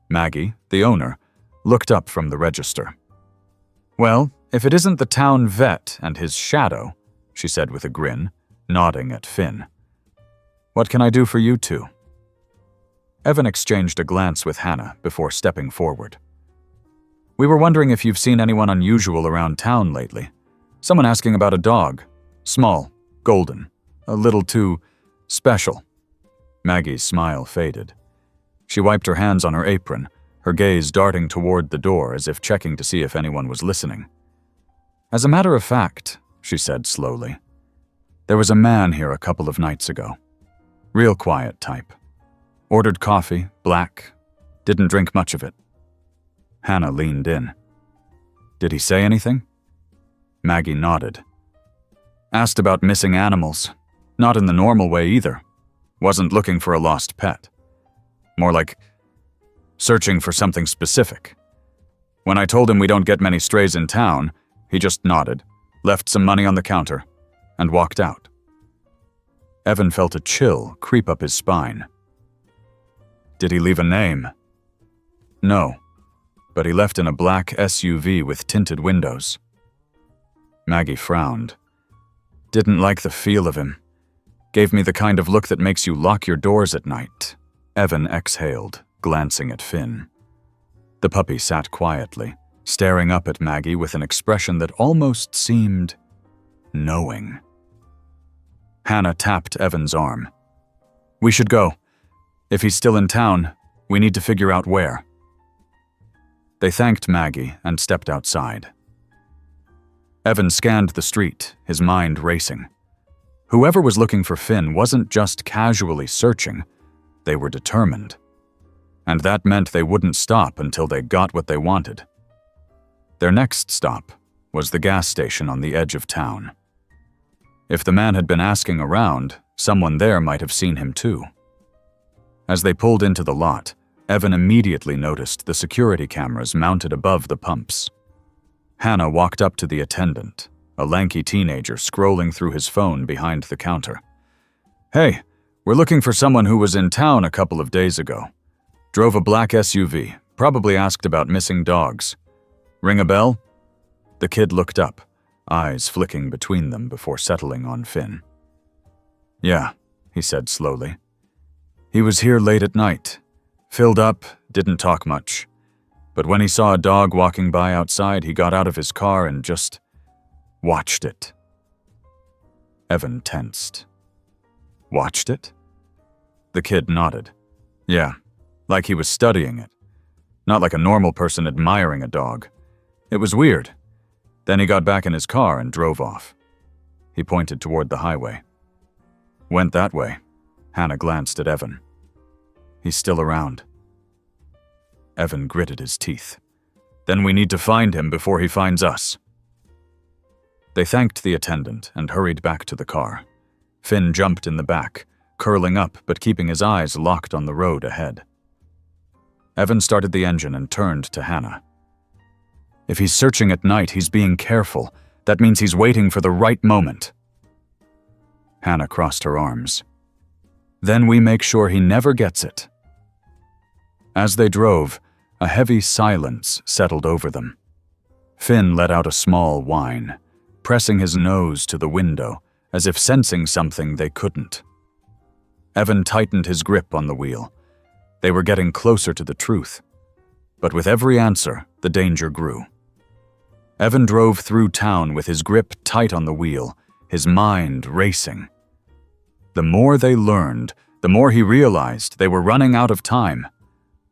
Maggie, the owner, looked up from the register. "Well, if it isn't the town vet and his shadow," she said with a grin, nodding at Finn. "What can I do for you two?" Evan exchanged a glance with Hannah before stepping forward. "We were wondering if you've seen anyone unusual around town lately. Someone asking about a dog. Small, golden, a little too special." Maggie's smile faded. She wiped her hands on her apron, her gaze darting toward the door as if checking to see if anyone was listening. "As a matter of fact," she said slowly, "there was a man here a couple of nights ago. Real quiet type. Ordered coffee, black, didn't drink much of it." Hannah leaned in. "Did he say anything?" Maggie nodded. "Asked about missing animals. Not in the normal way either. Wasn't looking for a lost pet. More like searching for something specific. When I told him we don't get many strays in town, he just nodded, left some money on the counter, and walked out." Evan felt a chill creep up his spine. "Did he leave a name?" "No, but he left in a black SUV with tinted windows." Maggie frowned. "Didn't like the feel of him. Gave me the kind of look that makes you lock your doors at night." Evan exhaled, glancing at Finn. The puppy sat quietly, staring up at Maggie with an expression that almost seemed knowing. Hannah tapped Evan's arm. "We should go. If he's still in town, we need to figure out where." They thanked Maggie and stepped outside. Evan scanned the street, his mind racing. Whoever was looking for Finn wasn't just casually searching, they were determined. And that meant they wouldn't stop until they got what they wanted. Their next stop was the gas station on the edge of town. If the man had been asking around, someone there might have seen him too. As they pulled into the lot, Evan immediately noticed the security cameras mounted above the pumps. Hannah walked up to the attendant, a lanky teenager scrolling through his phone behind the counter. "Hey, we're looking for someone who was in town a couple of days ago. Drove a black SUV, probably asked about missing dogs. Ring a bell?" The kid looked up, eyes flicking between them before settling on Finn. "Yeah," he said slowly. "He was here late at night. Filled up, didn't talk much. But when he saw a dog walking by outside, he got out of his car and just watched it." Evan tensed. "Watched it?" The kid nodded. "Yeah, like he was studying it. Not like a normal person admiring a dog. It was weird. Then he got back in his car and drove off." He pointed toward the highway. "Went that way." Hannah glanced at Evan. "He's still around." Evan gritted his teeth. "Then we need to find him before he finds us." They thanked the attendant and hurried back to the car. Finn jumped in the back, curling up but keeping his eyes locked on the road ahead. Evan started the engine and turned to Hannah. "If he's searching at night, he's being careful. That means he's waiting for the right moment." Hannah crossed her arms. "Then we make sure he never gets it." As they drove, a heavy silence settled over them. Finn let out a small whine, pressing his nose to the window, as if sensing something they couldn't. Evan tightened his grip on the wheel. They were getting closer to the truth. But with every answer, the danger grew. Evan drove through town with his grip tight on the wheel, his mind racing. The more they learned, the more he realized they were running out of time.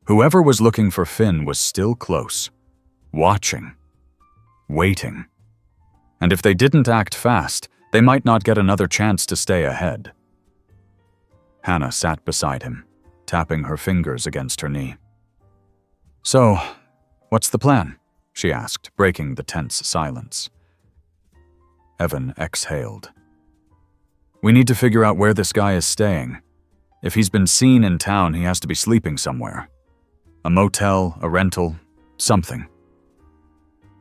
Whoever was looking for Finn was still close, watching, waiting. And if they didn't act fast, they might not get another chance to stay ahead. Hannah sat beside him, tapping her fingers against her knee. "So, what's the plan?" she asked, breaking the tense silence. Evan exhaled. "We need to figure out where this guy is staying. If he's been seen in town, he has to be sleeping somewhere. A motel, a rental, something."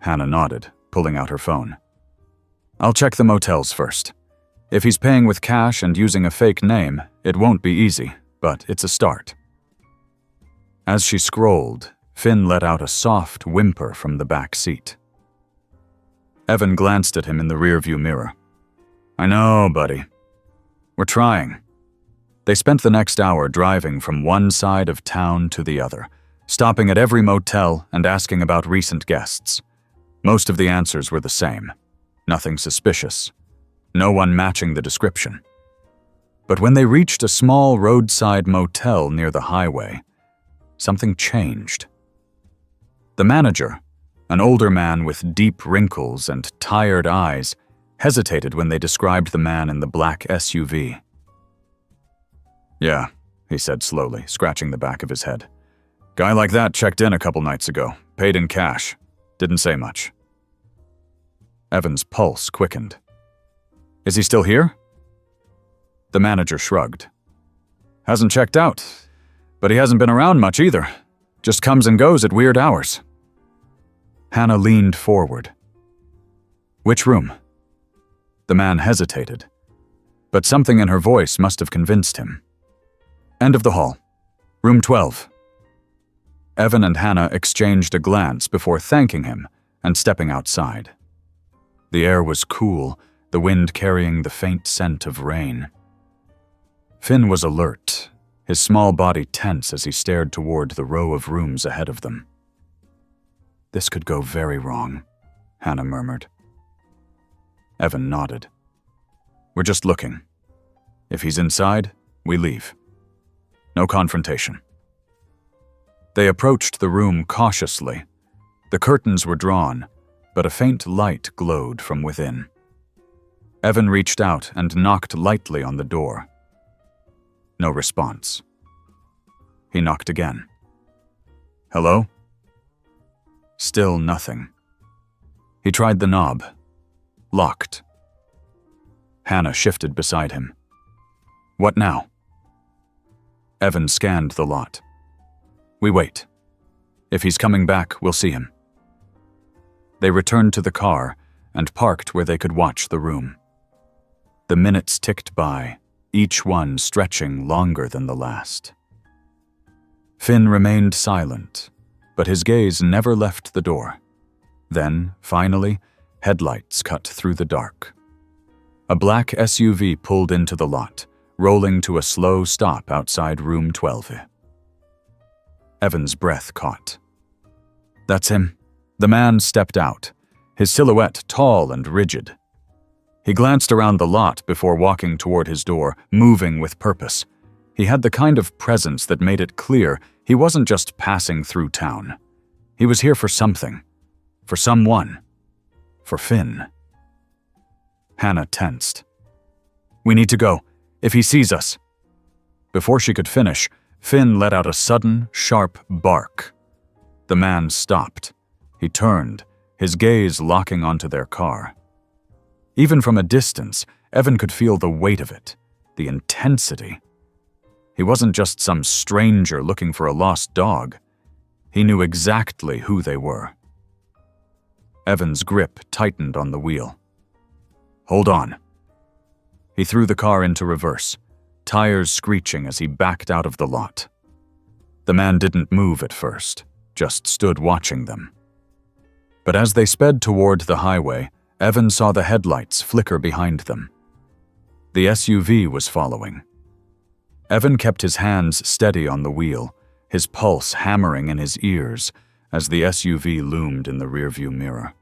Hannah nodded, pulling out her phone. "I'll check the motels first. If he's paying with cash and using a fake name, it won't be easy, but it's a start." As she scrolled, Finn let out a soft whimper from the back seat. Evan glanced at him in the rearview mirror. "I know, buddy. We're trying." They spent the next hour driving from one side of town to the other, stopping at every motel and asking about recent guests. Most of the answers were the same. Nothing suspicious. No one matching the description. But when they reached a small roadside motel near the highway, something changed. The manager, an older man with deep wrinkles and tired eyes, hesitated when they described the man in the black SUV. "Yeah," he said slowly, scratching the back of his head. "Guy like that checked in a couple nights ago, paid in cash. Didn't say much." Evan's pulse quickened. "Is he still here?" The manager shrugged. "Hasn't checked out, but he hasn't been around much either. Just comes and goes at weird hours." Hannah leaned forward. "Which room?" The man hesitated, but something in her voice must have convinced him. "End of the hall. Room 12. Evan and Hannah exchanged a glance before thanking him and stepping outside. The air was cool, the wind carrying the faint scent of rain. Finn was alert, his small body tense as he stared toward the row of rooms ahead of them. "This could go very wrong," Hannah murmured. Evan nodded. "We're just looking. If he's inside, we leave. No confrontation." They approached the room cautiously. The curtains were drawn, but a faint light glowed from within. Evan reached out and knocked lightly on the door. No response. He knocked again. "Hello?" Still nothing. He tried the knob. Locked. Hannah shifted beside him. "What now?" Evan scanned the lot. "We wait. If he's coming back, we'll see him." They returned to the car and parked where they could watch the room. The minutes ticked by, each one stretching longer than the last. Finn remained silent, but his gaze never left the door. Then, finally, headlights cut through the dark. A black SUV pulled into the lot, rolling to a slow stop outside room 12. Evan's breath caught. "That's him." The man stepped out, his silhouette tall and rigid. He glanced around the lot before walking toward his door, moving with purpose. He had the kind of presence that made it clear he wasn't just passing through town. He was here for something. For someone. For Finn. Hannah tensed. "We need to go, if he sees us." Before she could finish, Finn let out a sudden, sharp bark. The man stopped. He turned, his gaze locking onto their car. Even from a distance, Evan could feel the weight of it, the intensity. He wasn't just some stranger looking for a lost dog. He knew exactly who they were. Evan's grip tightened on the wheel. "Hold on." He threw the car into reverse, tires screeching as he backed out of the lot. The man didn't move at first, just stood watching them. But as they sped toward the highway, Evan saw the headlights flicker behind them. The SUV was following. Evan kept his hands steady on the wheel, his pulse hammering in his ears as the SUV loomed in the rearview mirror.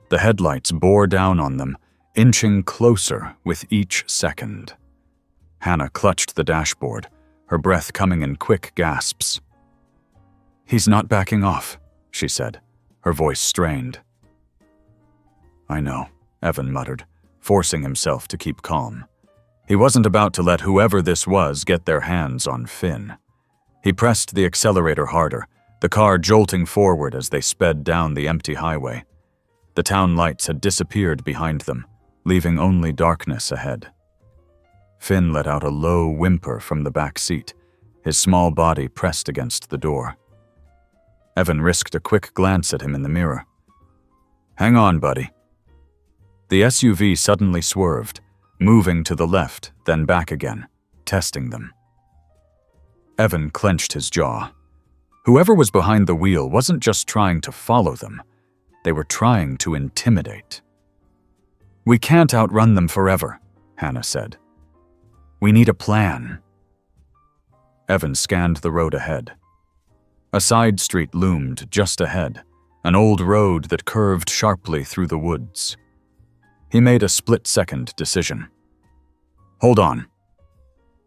The headlights bore down on them, inching closer with each second. Hannah clutched the dashboard, her breath coming in quick gasps. "He's not backing off," she said, her voice strained. "I know," Evan muttered, forcing himself to keep calm. He wasn't about to let whoever this was get their hands on Finn. He pressed the accelerator harder, the car jolting forward as they sped down the empty highway. The town lights had disappeared behind them, leaving only darkness ahead. Finn let out a low whimper from the back seat, his small body pressed against the door. Evan risked a quick glance at him in the mirror. "Hang on, buddy." The SUV suddenly swerved, moving to the left, then back again, testing them. Evan clenched his jaw. Whoever was behind the wheel wasn't just trying to follow them. They were trying to intimidate. "We can't outrun them forever," Hannah said. "We need a plan." Evan scanned the road ahead. A side street loomed just ahead, an old road that curved sharply through the woods. He made a split-second decision. "Hold on."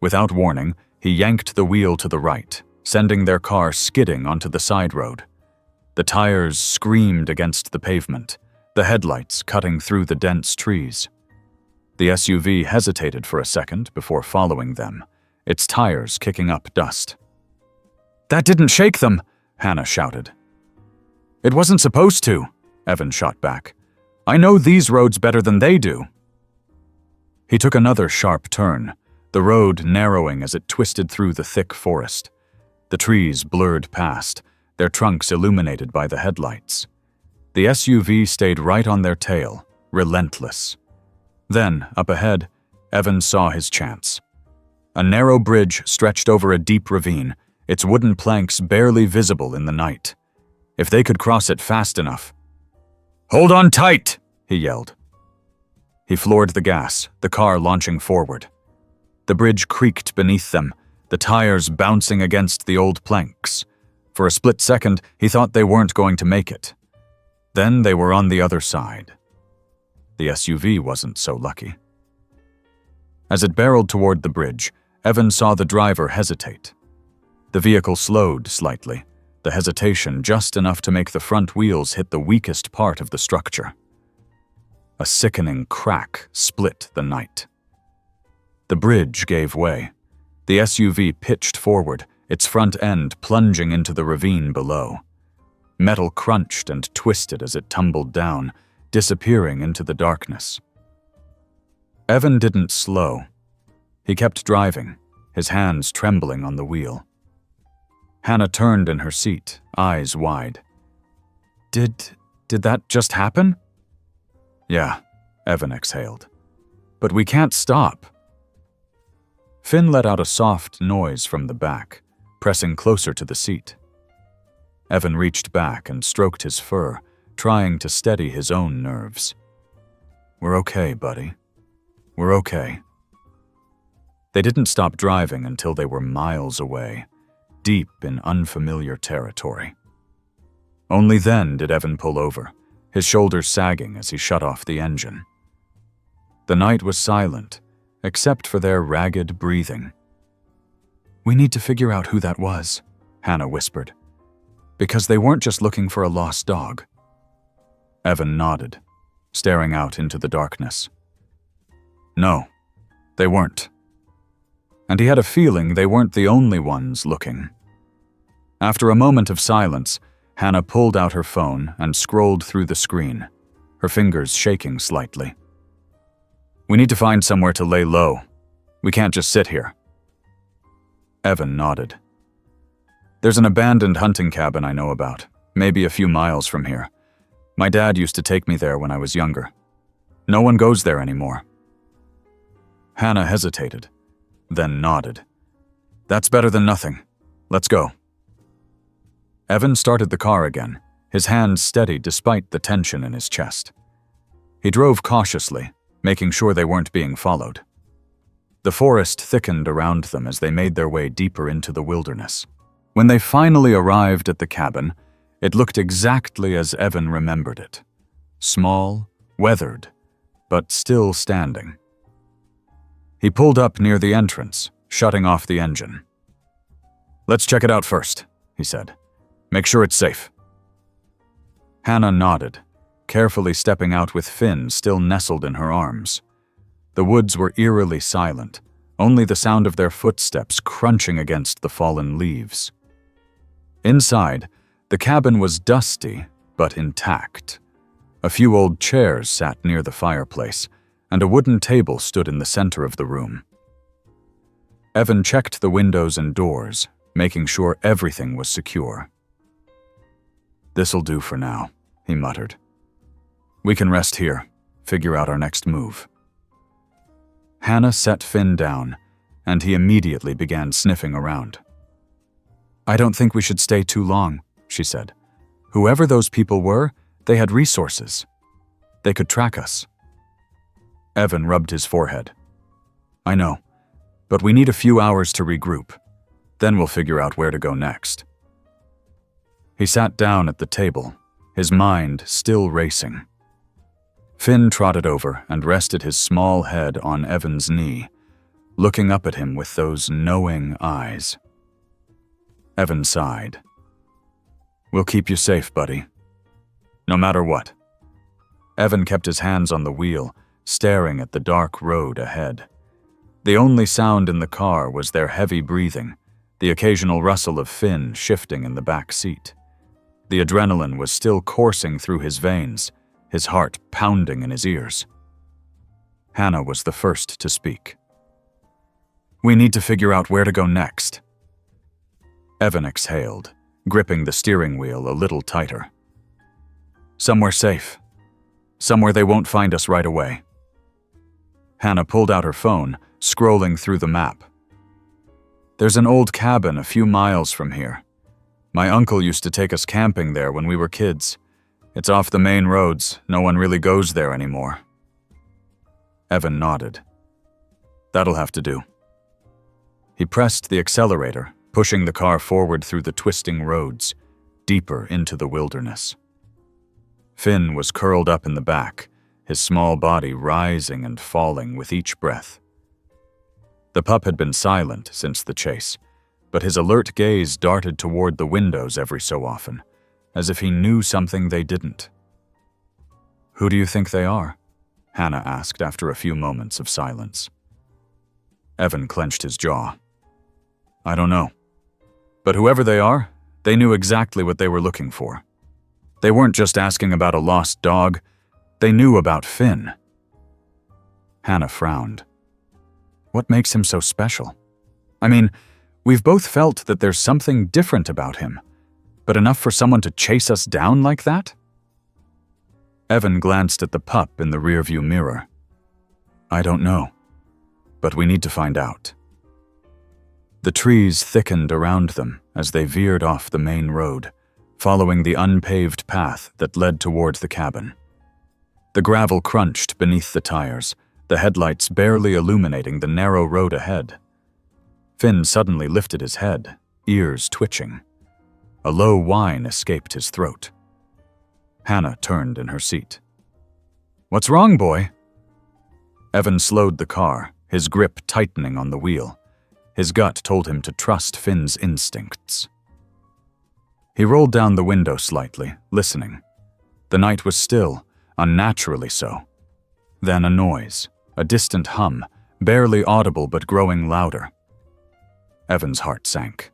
Without warning, he yanked the wheel to the right, sending their car skidding onto the side road. The tires screamed against the pavement, the headlights cutting through the dense trees. The SUV hesitated for a second before following them, its tires kicking up dust. "That didn't shake them," Hannah shouted. "It wasn't supposed to," Evan shot back. "I know these roads better than they do." He took another sharp turn, the road narrowing as it twisted through the thick forest. The trees blurred past, their trunks illuminated by the headlights. The SUV stayed right on their tail, relentless. Then, up ahead, Evan saw his chance. A narrow bridge stretched over a deep ravine, its wooden planks barely visible in the night. If they could cross it fast enough. "Hold on tight!" he yelled. He floored the gas, the car launching forward. The bridge creaked beneath them, the tires bouncing against the old planks. For a split second, he thought they weren't going to make it. Then they were on the other side. The SUV wasn't so lucky. As it barreled toward the bridge, Evan saw the driver hesitate. The vehicle slowed slightly, the hesitation just enough to make the front wheels hit the weakest part of the structure. A sickening crack split the night. The bridge gave way. The SUV pitched forward, its front end plunging into the ravine below. Metal crunched and twisted as it tumbled down, disappearing into the darkness. Evan didn't slow. He kept driving, his hands trembling on the wheel. Hannah turned in her seat, eyes wide. Did that just happen?" "Yeah," Evan exhaled. "But we can't stop." Finn let out a soft noise from the back, pressing closer to the seat. Evan reached back and stroked his fur, trying to steady his own nerves. "We're okay, buddy. We're okay." They didn't stop driving until they were miles away, deep in unfamiliar territory. Only then did Evan pull over, his shoulders sagging as he shut off the engine. The night was silent, except for their ragged breathing. "We need to figure out who that was," Hannah whispered. "Because they weren't just looking for a lost dog." Evan nodded, staring out into the darkness. No, they weren't. And he had a feeling they weren't the only ones looking. After a moment of silence, Hannah pulled out her phone and scrolled through the screen, her fingers shaking slightly. "We need to find somewhere to lay low. We can't just sit here." Evan nodded. "There's an abandoned hunting cabin I know about, maybe a few miles from here. My dad used to take me there when I was younger. No one goes there anymore." Hannah hesitated, then nodded. "That's better than nothing. Let's go." Evan started the car again, his hands steady despite the tension in his chest. He drove cautiously, making sure they weren't being followed. The forest thickened around them as they made their way deeper into the wilderness. When they finally arrived at the cabin, it looked exactly as Evan remembered it. Small, weathered, but still standing. He pulled up near the entrance, shutting off the engine. "Let's check it out first," he said. "Make sure it's safe." Hannah nodded, carefully stepping out with Finn still nestled in her arms. The woods were eerily silent, only the sound of their footsteps crunching against the fallen leaves. Inside, the cabin was dusty but intact. A few old chairs sat near the fireplace, and a wooden table stood in the center of the room. Evan checked the windows and doors, making sure everything was secure. "This'll do for now," he muttered. "We can rest here, figure out our next move." Hannah set Finn down, and he immediately began sniffing around. "I don't think we should stay too long," she said. "Whoever those people were, they had resources. They could track us." Evan rubbed his forehead. "I know, but we need a few hours to regroup. Then we'll figure out where to go next." He sat down at the table, his mind still racing. Finn trotted over and rested his small head on Evan's knee, looking up at him with those knowing eyes. Evan sighed. "We'll keep you safe, buddy. No matter what." Evan kept his hands on the wheel, staring at the dark road ahead. The only sound in the car was their heavy breathing, the occasional rustle of Finn shifting in the back seat. The adrenaline was still coursing through his veins, his heart pounding in his ears. Hannah was the first to speak. "We need to figure out where to go next." Evan exhaled, gripping the steering wheel a little tighter. "Somewhere safe. Somewhere they won't find us right away." Hannah pulled out her phone, scrolling through the map. "There's an old cabin a few miles from here. My uncle used to take us camping there when we were kids. It's off the main roads, no one really goes there anymore." Evan nodded. "That'll have to do." He pressed the accelerator, pushing the car forward through the twisting roads, deeper into the wilderness. Finn was curled up in the back, his small body rising and falling with each breath. The pup had been silent since the chase, but his alert gaze darted toward the windows every so often, as if he knew something they didn't. "Who do you think they are?" Hannah asked after a few moments of silence. Evan clenched his jaw. "I don't know. But whoever they are, they knew exactly what they were looking for. They weren't just asking about a lost dog, they knew about Finn." Hannah frowned. "What makes him so special? I mean, we've both felt that there's something different about him, but enough for someone to chase us down like that?" Evan glanced at the pup in the rearview mirror. "I don't know, but we need to find out." The trees thickened around them as they veered off the main road, following the unpaved path that led toward the cabin. The gravel crunched beneath the tires, the headlights barely illuminating the narrow road ahead. Finn suddenly lifted his head, ears twitching. A low whine escaped his throat. Hannah turned in her seat. "What's wrong, boy?" Evan slowed the car, his grip tightening on the wheel. His gut told him to trust Finn's instincts. He rolled down the window slightly, listening. The night was still, unnaturally so. Then a noise, a distant hum, barely audible but growing louder. Evan's heart sank.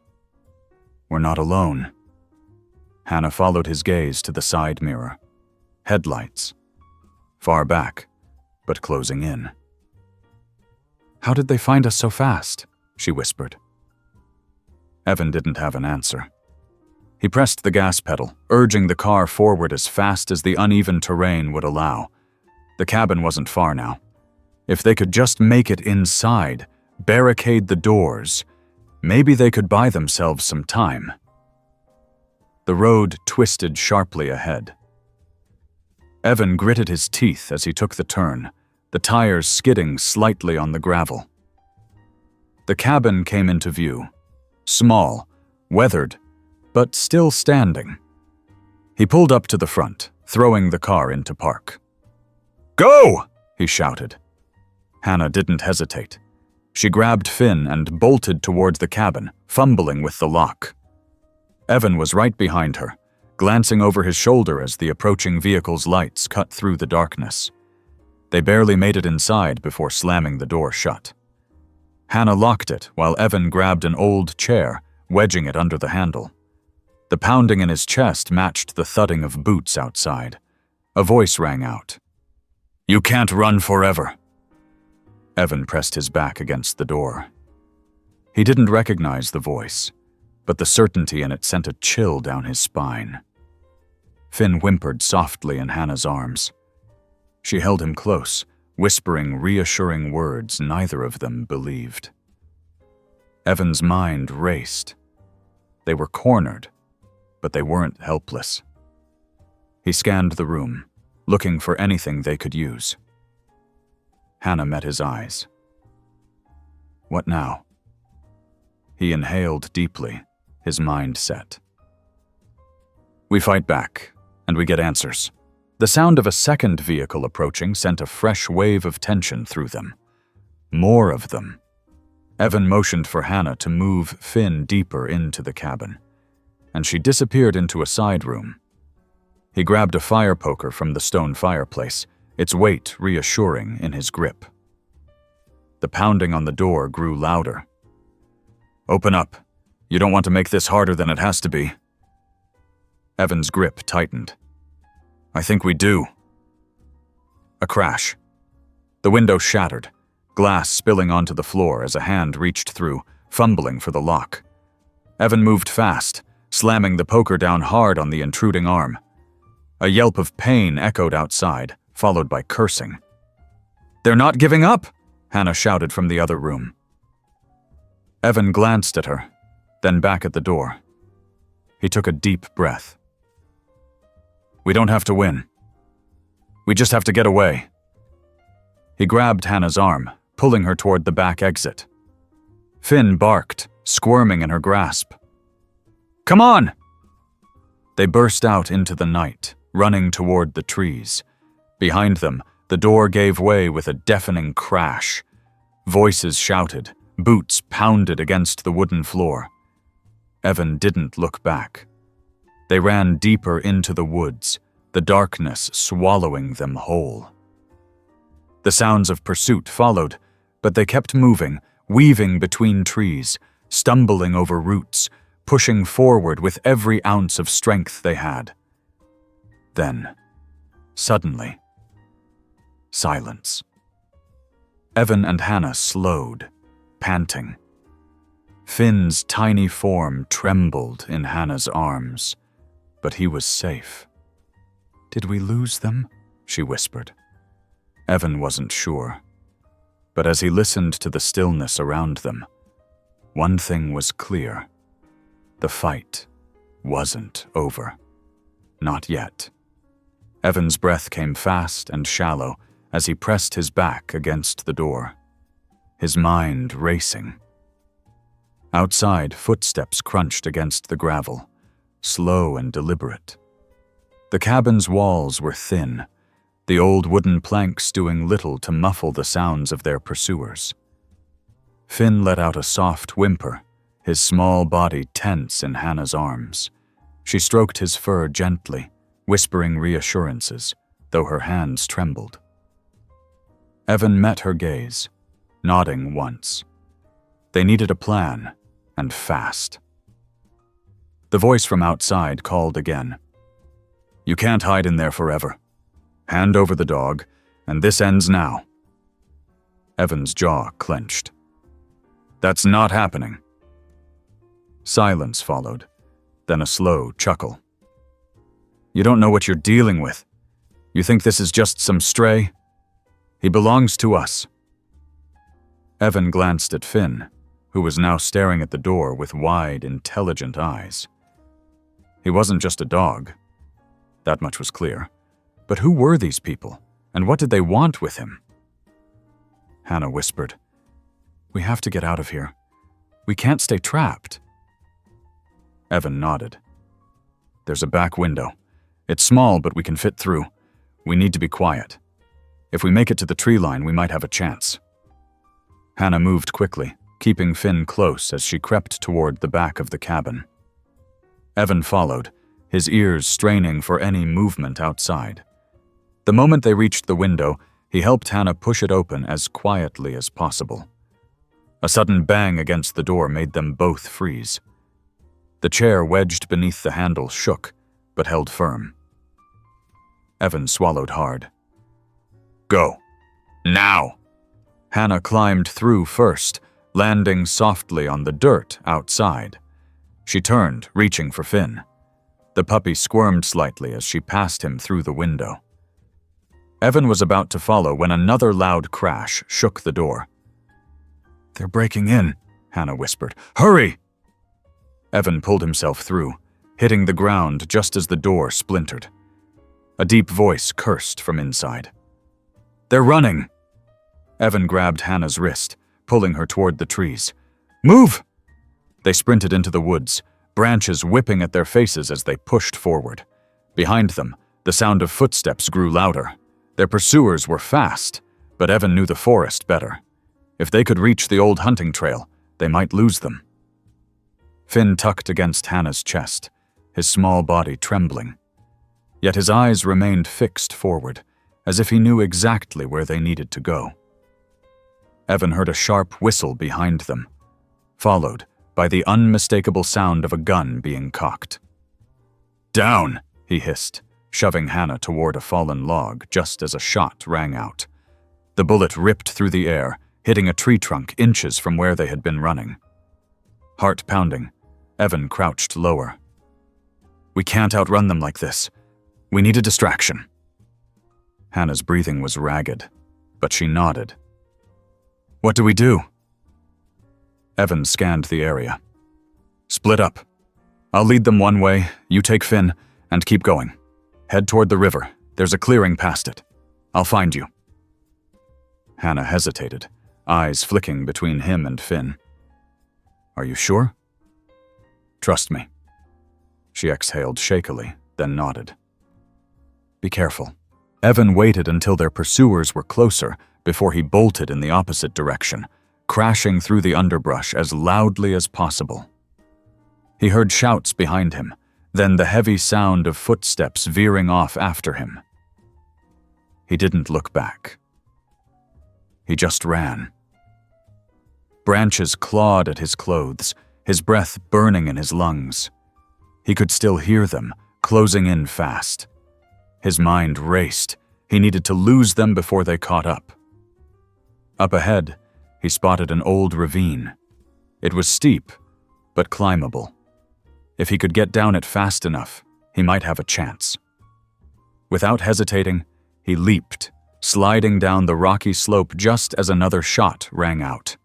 "We're not alone." Hannah followed his gaze to the side mirror. Headlights. Far back, but closing in. "How did they find us so fast?" she whispered. Evan didn't have an answer. He pressed the gas pedal, urging the car forward as fast as the uneven terrain would allow. The cabin wasn't far now. If they could just make it inside, barricade the doors, maybe they could buy themselves some time. The road twisted sharply ahead. Evan gritted his teeth as he took the turn, the tires skidding slightly on the gravel. The cabin came into view, small, weathered, but still standing. He pulled up to the front, throwing the car into park. "Go!" he shouted. Hannah didn't hesitate. She grabbed Finn and bolted toward the cabin, fumbling with the lock. Evan was right behind her, glancing over his shoulder as the approaching vehicle's lights cut through the darkness. They barely made it inside before slamming the door shut. Hannah locked it while Evan grabbed an old chair, wedging it under the handle. The pounding in his chest matched the thudding of boots outside. A voice rang out. "You can't run forever." Evan pressed his back against the door. He didn't recognize the voice, but the certainty in it sent a chill down his spine. Finn whimpered softly in Hannah's arms. She held him close, whispering reassuring words neither of them believed. Evan's mind raced. They were cornered, but they weren't helpless. He scanned the room, looking for anything they could use. Hannah met his eyes. What now? He inhaled deeply, his mind set. We fight back, and we get answers. The sound of a second vehicle approaching sent a fresh wave of tension through them. More of them. Evan motioned for Hannah to move Finn deeper into the cabin, and she disappeared into a side room. He grabbed a fire poker from the stone fireplace, its weight reassuring in his grip. The pounding on the door grew louder. Open up. You don't want to make this harder than it has to be. Evan's grip tightened. I think we do. A crash. The window shattered, glass spilling onto the floor as a hand reached through, fumbling for the lock. Evan moved fast, slamming the poker down hard on the intruding arm. A yelp of pain echoed outside, followed by cursing. They're not giving up, Hannah shouted from the other room. Evan glanced at her, then back at the door. He took a deep breath. We don't have to win. We just have to get away. He grabbed Hannah's arm, pulling her toward the back exit. Finn barked, squirming in her grasp. Come on! They burst out into the night, running toward the trees. Behind them, the door gave way with a deafening crash. Voices shouted, boots pounded against the wooden floor. Evan didn't look back. They ran deeper into the woods, the darkness swallowing them whole. The sounds of pursuit followed, but they kept moving, weaving between trees, stumbling over roots, pushing forward with every ounce of strength they had. Then, suddenly, silence. Evan and Hannah slowed, panting. Finn's tiny form trembled in Hannah's arms, but he was safe. Did we lose them? She whispered. Evan wasn't sure, but as he listened to the stillness around them, one thing was clear. The fight wasn't over. Not yet. Evan's breath came fast and shallow as he pressed his back against the door, his mind racing. Outside, footsteps crunched against the gravel, slow and deliberate. The cabin's walls were thin, the old wooden planks doing little to muffle the sounds of their pursuers. Finn let out a soft whimper, his small body tense in Hannah's arms. She stroked his fur gently, whispering reassurances, though her hands trembled. Evan met her gaze, nodding once. They needed a plan, and fast. The voice from outside called again. You can't hide in there forever. Hand over the dog, and this ends now. Evan's jaw clenched. That's not happening. Silence followed, then a slow chuckle. You don't know what you're dealing with. You think this is just some stray? He belongs to us. Evan glanced at Finn, who was now staring at the door with wide, intelligent eyes. He wasn't just a dog. That much was clear. But who were these people, and what did they want with him? Hannah whispered, We have to get out of here. We can't stay trapped. Evan nodded. There's a back window. It's small, but we can fit through. We need to be quiet. If we make it to the tree line, we might have a chance. Hannah moved quickly, keeping Finn close as she crept toward the back of the cabin. Evan followed, his ears straining for any movement outside. The moment they reached the window, he helped Hannah push it open as quietly as possible. A sudden bang against the door made them both freeze. The chair wedged beneath the handle shook, but held firm. Evan swallowed hard. "Go. Now!" Hannah climbed through first, landing softly on the dirt outside. She turned, reaching for Finn. The puppy squirmed slightly as she passed him through the window. Evan was about to follow when another loud crash shook the door. "They're breaking in," Hannah whispered. "Hurry!" Evan pulled himself through, hitting the ground just as the door splintered. A deep voice cursed from inside. "They're running!" Evan grabbed Hannah's wrist, pulling her toward the trees. "Move!" They sprinted into the woods, branches whipping at their faces as they pushed forward. Behind them, the sound of footsteps grew louder. Their pursuers were fast, but Evan knew the forest better. If they could reach the old hunting trail, they might lose them. Finn tucked against Hannah's chest, his small body trembling. Yet his eyes remained fixed forward, as if he knew exactly where they needed to go. Evan heard a sharp whistle behind them, followed by the unmistakable sound of a gun being cocked. "Down!" he hissed, shoving Hannah toward a fallen log just as a shot rang out. The bullet ripped through the air, hitting a tree trunk inches from where they had been running. Heart pounding, Evan crouched lower. "We can't outrun them like this. We need a distraction." Hannah's breathing was ragged, but she nodded. "What do we do?" Evan scanned the area. "Split up. I'll lead them one way, you take Finn, and keep going. Head toward the river. There's a clearing past it. I'll find you." Hannah hesitated, eyes flicking between him and Finn. "Are you sure?" "Trust me." She exhaled shakily, then nodded. "Be careful." Evan waited until their pursuers were closer before he bolted in the opposite direction, crashing through the underbrush as loudly as possible. He heard shouts behind him, then the heavy sound of footsteps veering off after him. He didn't look back. He just ran. Branches clawed at his clothes, his breath burning in his lungs. He could still hear them, closing in fast. His mind raced. He needed to lose them before they caught up. Up ahead, he spotted an old ravine. It was steep, but climbable. If he could get down it fast enough, he might have a chance. Without hesitating, he leaped, sliding down the rocky slope just as another shot rang out.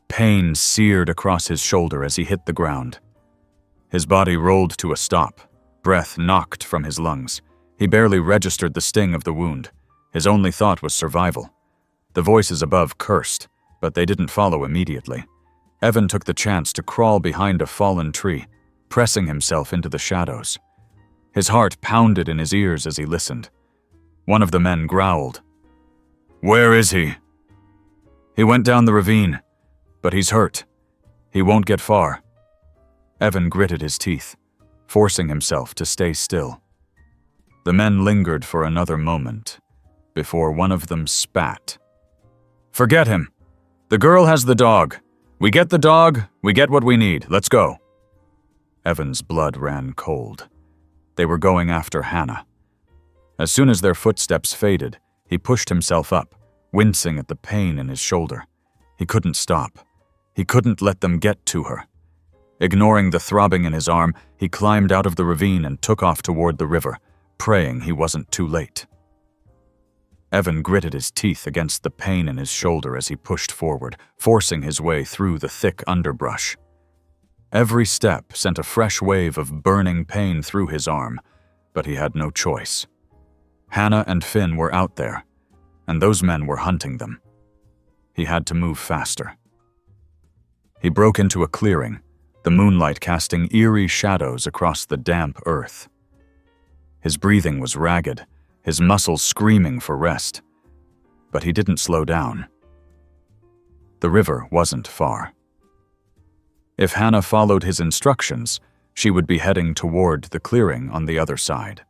Pain seared across his shoulder as he hit the ground. His body rolled to a stop, breath knocked from his lungs. He barely registered the sting of the wound. His only thought was survival. The voices above cursed, but they didn't follow immediately. Evan took the chance to crawl behind a fallen tree, pressing himself into the shadows. His heart pounded in his ears as he listened. One of the men growled. "Where is he?" "He went down the ravine, but he's hurt. He won't get far." Evan gritted his teeth, forcing himself to stay still. The men lingered for another moment, before one of them spat. "Forget him. The girl has the dog. We get the dog, we get what we need. Let's go." Evan's blood ran cold. They were going after Hannah. As soon as their footsteps faded, he pushed himself up, wincing at the pain in his shoulder. He couldn't stop. He couldn't let them get to her. Ignoring the throbbing in his arm, he climbed out of the ravine and took off toward the river, praying he wasn't too late. Evan gritted his teeth against the pain in his shoulder as he pushed forward, forcing his way through the thick underbrush. Every step sent a fresh wave of burning pain through his arm, but he had no choice. Hannah and Finn were out there, and those men were hunting them. He had to move faster. He broke into a clearing, the moonlight casting eerie shadows across the damp earth. His breathing was ragged, his muscles screaming for rest, but he didn't slow down. The river wasn't far. If Hannah followed his instructions, she would be heading toward the clearing on the other side.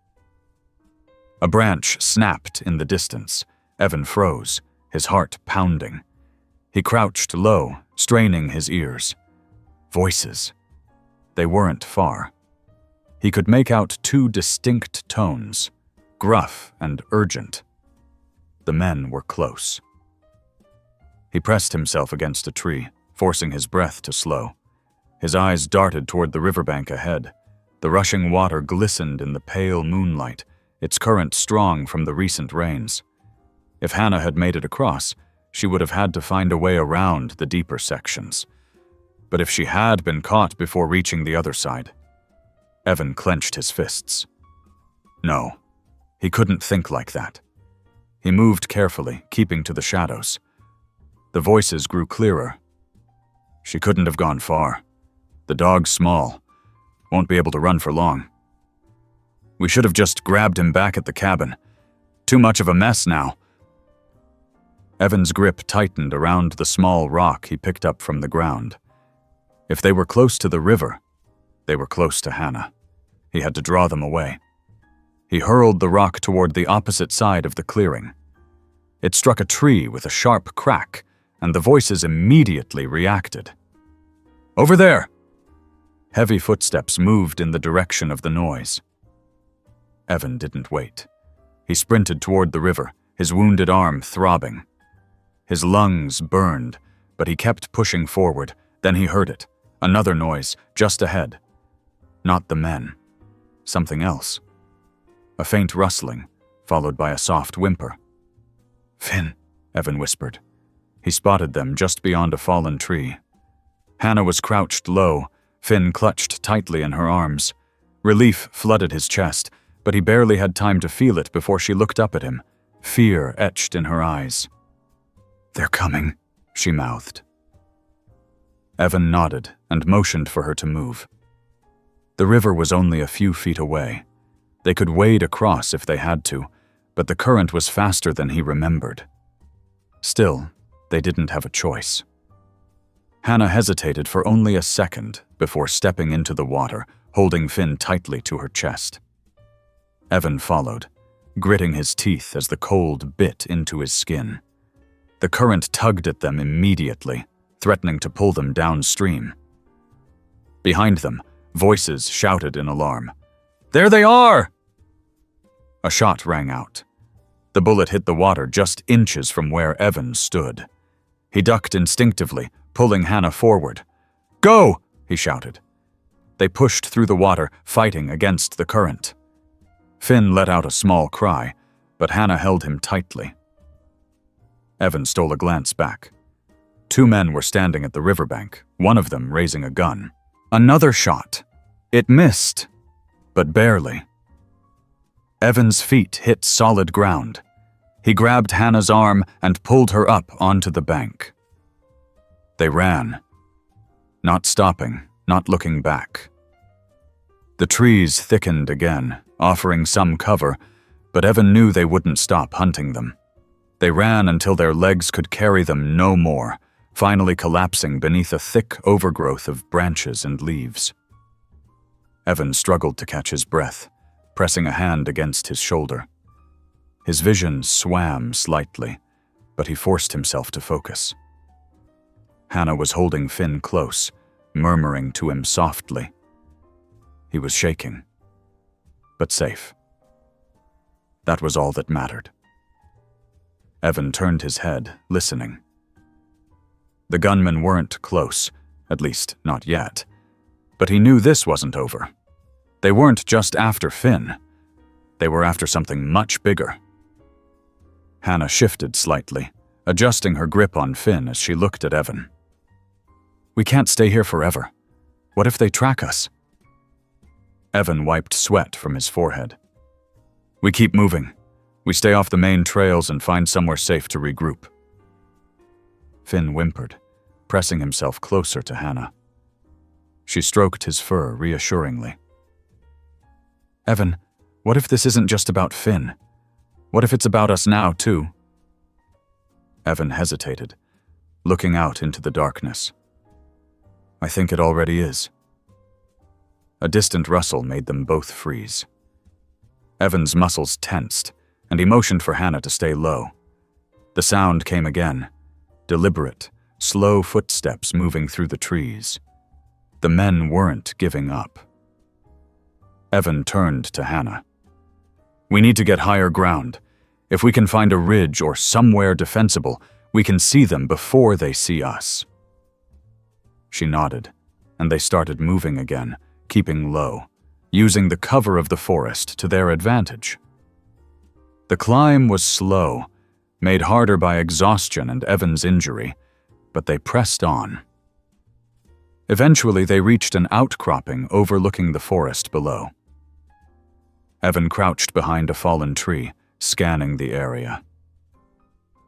A branch snapped in the distance. Evan froze, his heart pounding. He crouched low, straining his ears. Voices. They weren't far. He could make out two distinct tones, gruff and urgent. The men were close. He pressed himself against a tree, forcing his breath to slow. His eyes darted toward the riverbank ahead. The rushing water glistened in the pale moonlight, its current strong from the recent rains. If Hannah had made it across, she would have had to find a way around the deeper sections. But if she had been caught before reaching the other side? Evan clenched his fists. No, he couldn't think like that. He moved carefully, keeping to the shadows. The voices grew clearer. She couldn't have gone far. The dog's small. Won't be able to run for long. We should have just grabbed him back at the cabin. Too much of a mess now. Evan's grip tightened around the small rock he picked up from the ground. If they were close to the river, they were close to Hannah. He had to draw them away. He hurled the rock toward the opposite side of the clearing. It struck a tree with a sharp crack, and the voices immediately reacted. Over there! Heavy footsteps moved in the direction of the noise. Evan didn't wait. He sprinted toward the river, his wounded arm throbbing. His lungs burned, but he kept pushing forward. Then he heard it. Another noise, just ahead. Not the men. Something else. A faint rustling, followed by a soft whimper. Finn, Evan whispered. He spotted them just beyond a fallen tree. Hannah was crouched low, Finn clutched tightly in her arms. Relief flooded his chest, but he barely had time to feel it before she looked up at him, fear etched in her eyes. They're coming, she mouthed. Evan nodded and motioned for her to move. The river was only a few feet away. They could wade across if they had to, but the current was faster than he remembered. Still, they didn't have a choice. Hannah hesitated for only a second before stepping into the water, holding Finn tightly to her chest. Evan followed, gritting his teeth as the cold bit into his skin. The current tugged at them immediately, threatening to pull them downstream. Behind them, voices shouted in alarm. There they are! A shot rang out. The bullet hit the water just inches from where Evan stood. He ducked instinctively, pulling Hannah forward. Go! He shouted. They pushed through the water, fighting against the current. Finn let out a small cry, but Hannah held him tightly. Evan stole a glance back. Two men were standing at the riverbank, one of them raising a gun. Another shot. It missed, but barely. Evan's feet hit solid ground. He grabbed Hannah's arm and pulled her up onto the bank. They ran, not stopping, not looking back. The trees thickened again, offering some cover, but Evan knew they wouldn't stop hunting them. They ran until their legs could carry them no more, finally collapsing beneath a thick overgrowth of branches and leaves. Evan struggled to catch his breath, pressing a hand against his shoulder. His vision swam slightly, but he forced himself to focus. Hannah was holding Finn close, murmuring to him softly. He was shaking, but safe. That was all that mattered. Evan turned his head, listening. The gunmen weren't close, at least not yet, but he knew this wasn't over. They weren't just after Finn. They were after something much bigger. Hannah shifted slightly, adjusting her grip on Finn as she looked at Evan. We can't stay here forever. What if they track us? Evan wiped sweat from his forehead. We keep moving. We stay off the main trails and find somewhere safe to regroup. Finn whimpered, pressing himself closer to Hannah. She stroked his fur reassuringly. Evan, what if this isn't just about Finn? What if it's about us now, too? Evan hesitated, looking out into the darkness. I think it already is. A distant rustle made them both freeze. Evan's muscles tensed, and he motioned for Hannah to stay low. The sound came again, deliberate, slow footsteps moving through the trees. The men weren't giving up. Evan turned to Hannah. "We need to get higher ground. If we can find a ridge or somewhere defensible, we can see them before they see us." She nodded, and they started moving again, keeping low, using the cover of the forest to their advantage. The climb was slow, made harder by exhaustion and Evan's injury, but they pressed on. Eventually, they reached an outcropping overlooking the forest below. Evan crouched behind a fallen tree, scanning the area.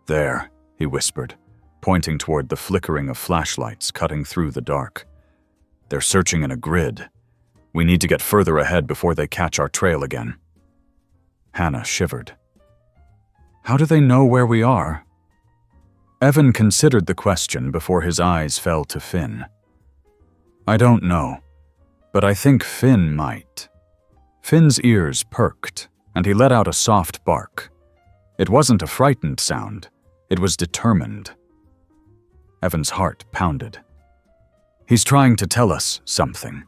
"There," he whispered, pointing toward the flickering of flashlights cutting through the dark. "They're searching in a grid. We need to get further ahead before they catch our trail again." Hannah shivered. "How do they know where we are?" Evan considered the question before his eyes fell to Finn. "I don't know, but I think Finn might." Finn's ears perked, and he let out a soft bark. It wasn't a frightened sound, it was determined. Evan's heart pounded. "He's trying to tell us something."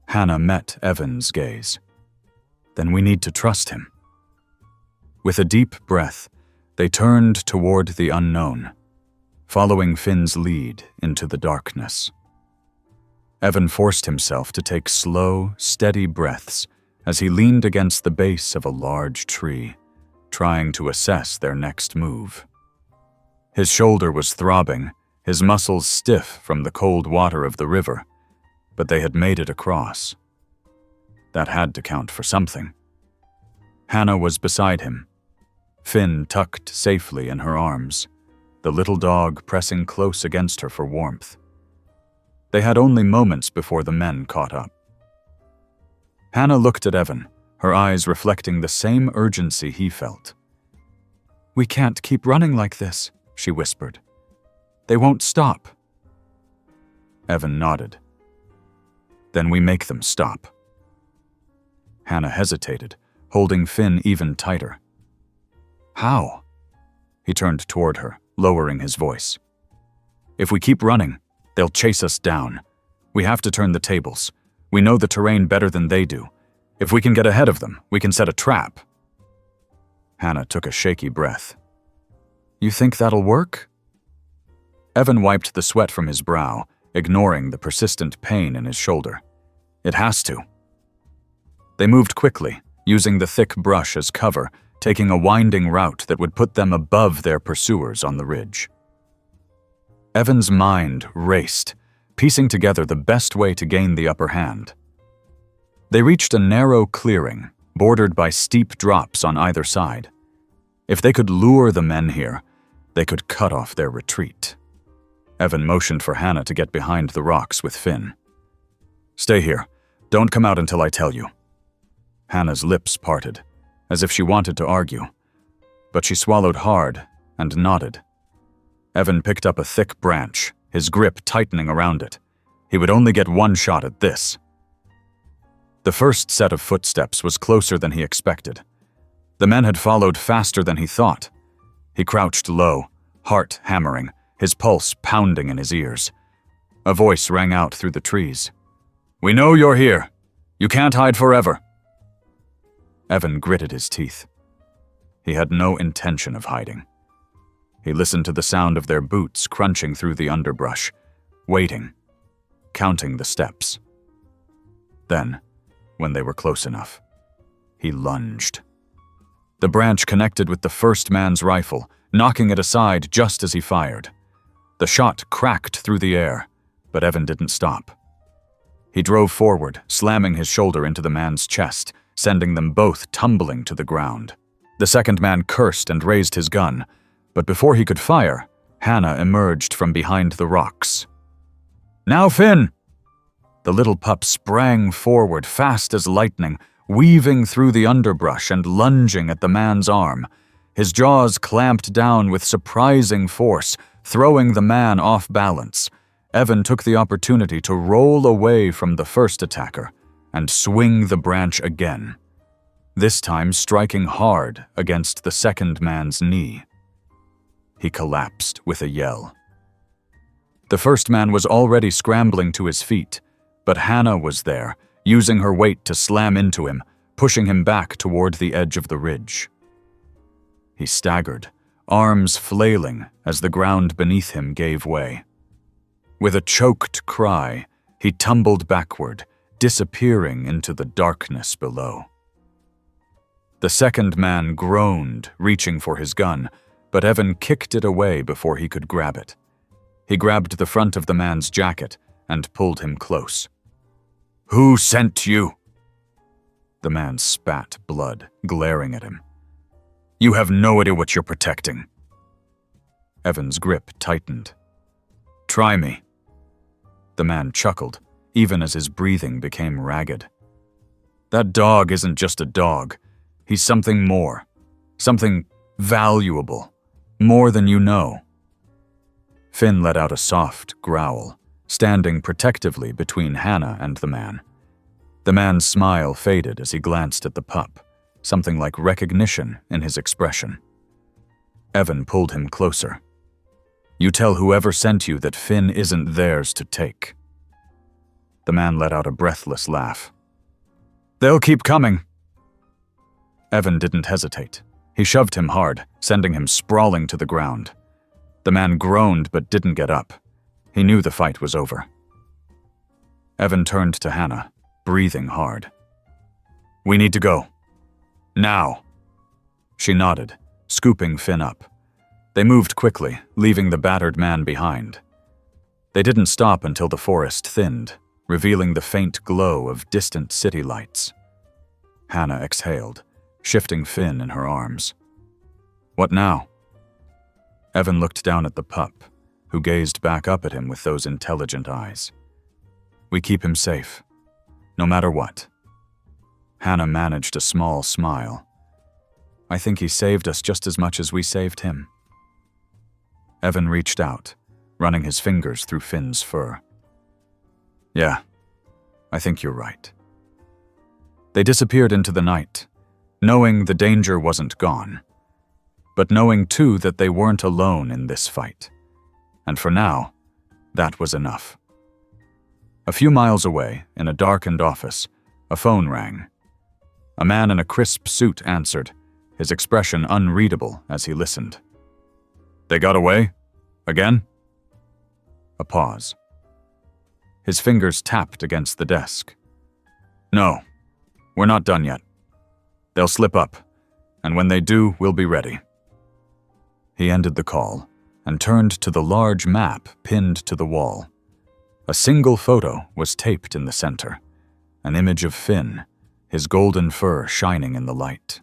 Hannah met Evan's gaze. "Then we need to trust him." With a deep breath, they turned toward the unknown, following Finn's lead into the darkness. Evan forced himself to take slow, steady breaths as he leaned against the base of a large tree, trying to assess their next move. His shoulder was throbbing, his muscles stiff from the cold water of the river, but they had made it across. That had to count for something. Hannah was beside him, Finn tucked safely in her arms, the little dog pressing close against her for warmth. They had only moments before the men caught up. Hannah looked at Evan, her eyes reflecting the same urgency he felt. "We can't keep running like this," she whispered. "They won't stop." Evan nodded. "Then we make them stop." Hannah hesitated, holding Finn even tighter. "How?" He turned toward her, lowering his voice. "If we keep running, they'll chase us down. We have to turn the tables. We know the terrain better than they do. If we can get ahead of them, we can set a trap." Hannah took a shaky breath. "You think that'll work?" Evan wiped the sweat from his brow, ignoring the persistent pain in his shoulder. "It has to." They moved quickly, using the thick brush as cover, taking a winding route that would put them above their pursuers on the ridge. Evan's mind raced, piecing together the best way to gain the upper hand. They reached a narrow clearing, bordered by steep drops on either side. If they could lure the men here, they could cut off their retreat. Evan motioned for Hannah to get behind the rocks with Finn. "Stay here. Don't come out until I tell you." Hannah's lips parted, as if she wanted to argue, but she swallowed hard and nodded. Evan picked up a thick branch, his grip tightening around it. He would only get one shot at this. The first set of footsteps was closer than he expected. The men had followed faster than he thought. He crouched low, heart hammering, his pulse pounding in his ears. A voice rang out through the trees. "We know you're here. You can't hide forever." Evan gritted his teeth. He had no intention of hiding. He listened to the sound of their boots crunching through the underbrush, waiting, counting the steps. Then, when they were close enough, he lunged. The branch connected with the first man's rifle, knocking it aside just as he fired. The shot cracked through the air, but Evan didn't stop. He drove forward, slamming his shoulder into the man's chest, sending them both tumbling to the ground. The second man cursed and raised his gun, but before he could fire, Hannah emerged from behind the rocks. "Now, Finn!" The little pup sprang forward fast as lightning, weaving through the underbrush and lunging at the man's arm. His jaws clamped down with surprising force, throwing the man off balance. Evan took the opportunity to roll away from the first attacker and swing the branch again, this time striking hard against the second man's knee. He collapsed with a yell. The first man was already scrambling to his feet, but Hannah was there, using her weight to slam into him, pushing him back toward the edge of the ridge. He staggered, arms flailing as the ground beneath him gave way. With a choked cry, he tumbled backward, disappearing into the darkness below. The second man groaned, reaching for his gun, but Evan kicked it away before he could grab it. He grabbed the front of the man's jacket and pulled him close. "Who sent you?" The man spat blood, glaring at him. "You have no idea what you're protecting." Evan's grip tightened. "Try me." The man chuckled, even as his breathing became ragged. "That dog isn't just a dog. He's something more. Something valuable. More than you know." Finn let out a soft growl, standing protectively between Hannah and the man. The man's smile faded as he glanced at the pup, something like recognition in his expression. Evan pulled him closer. "You tell whoever sent you that Finn isn't theirs to take." The man let out a breathless laugh. "They'll keep coming." Evan didn't hesitate. He shoved him hard, sending him sprawling to the ground. The man groaned but didn't get up. He knew the fight was over. Evan turned to Hannah, breathing hard. "We need to go. Now." She nodded, scooping Finn up. They moved quickly, leaving the battered man behind. They didn't stop until the forest thinned, revealing the faint glow of distant city lights. Hannah exhaled, shifting Finn in her arms. "What now?" Evan looked down at the pup, who gazed back up at him with those intelligent eyes. "We keep him safe, no matter what." Hannah managed a small smile. "I think he saved us just as much as we saved him." Evan reached out, running his fingers through Finn's fur. "Yeah, I think you're right." They disappeared into the night, knowing the danger wasn't gone, but knowing too that they weren't alone in this fight. And for now, that was enough. A few miles away, in a darkened office, a phone rang. A man in a crisp suit answered, his expression unreadable as he listened. "They got away? Again?" A pause. His fingers tapped against the desk. "No, we're not done yet. They'll slip up, and when they do, we'll be ready." He ended the call and turned to the large map pinned to the wall. A single photo was taped in the center, an image of Finn, his golden fur shining in the light.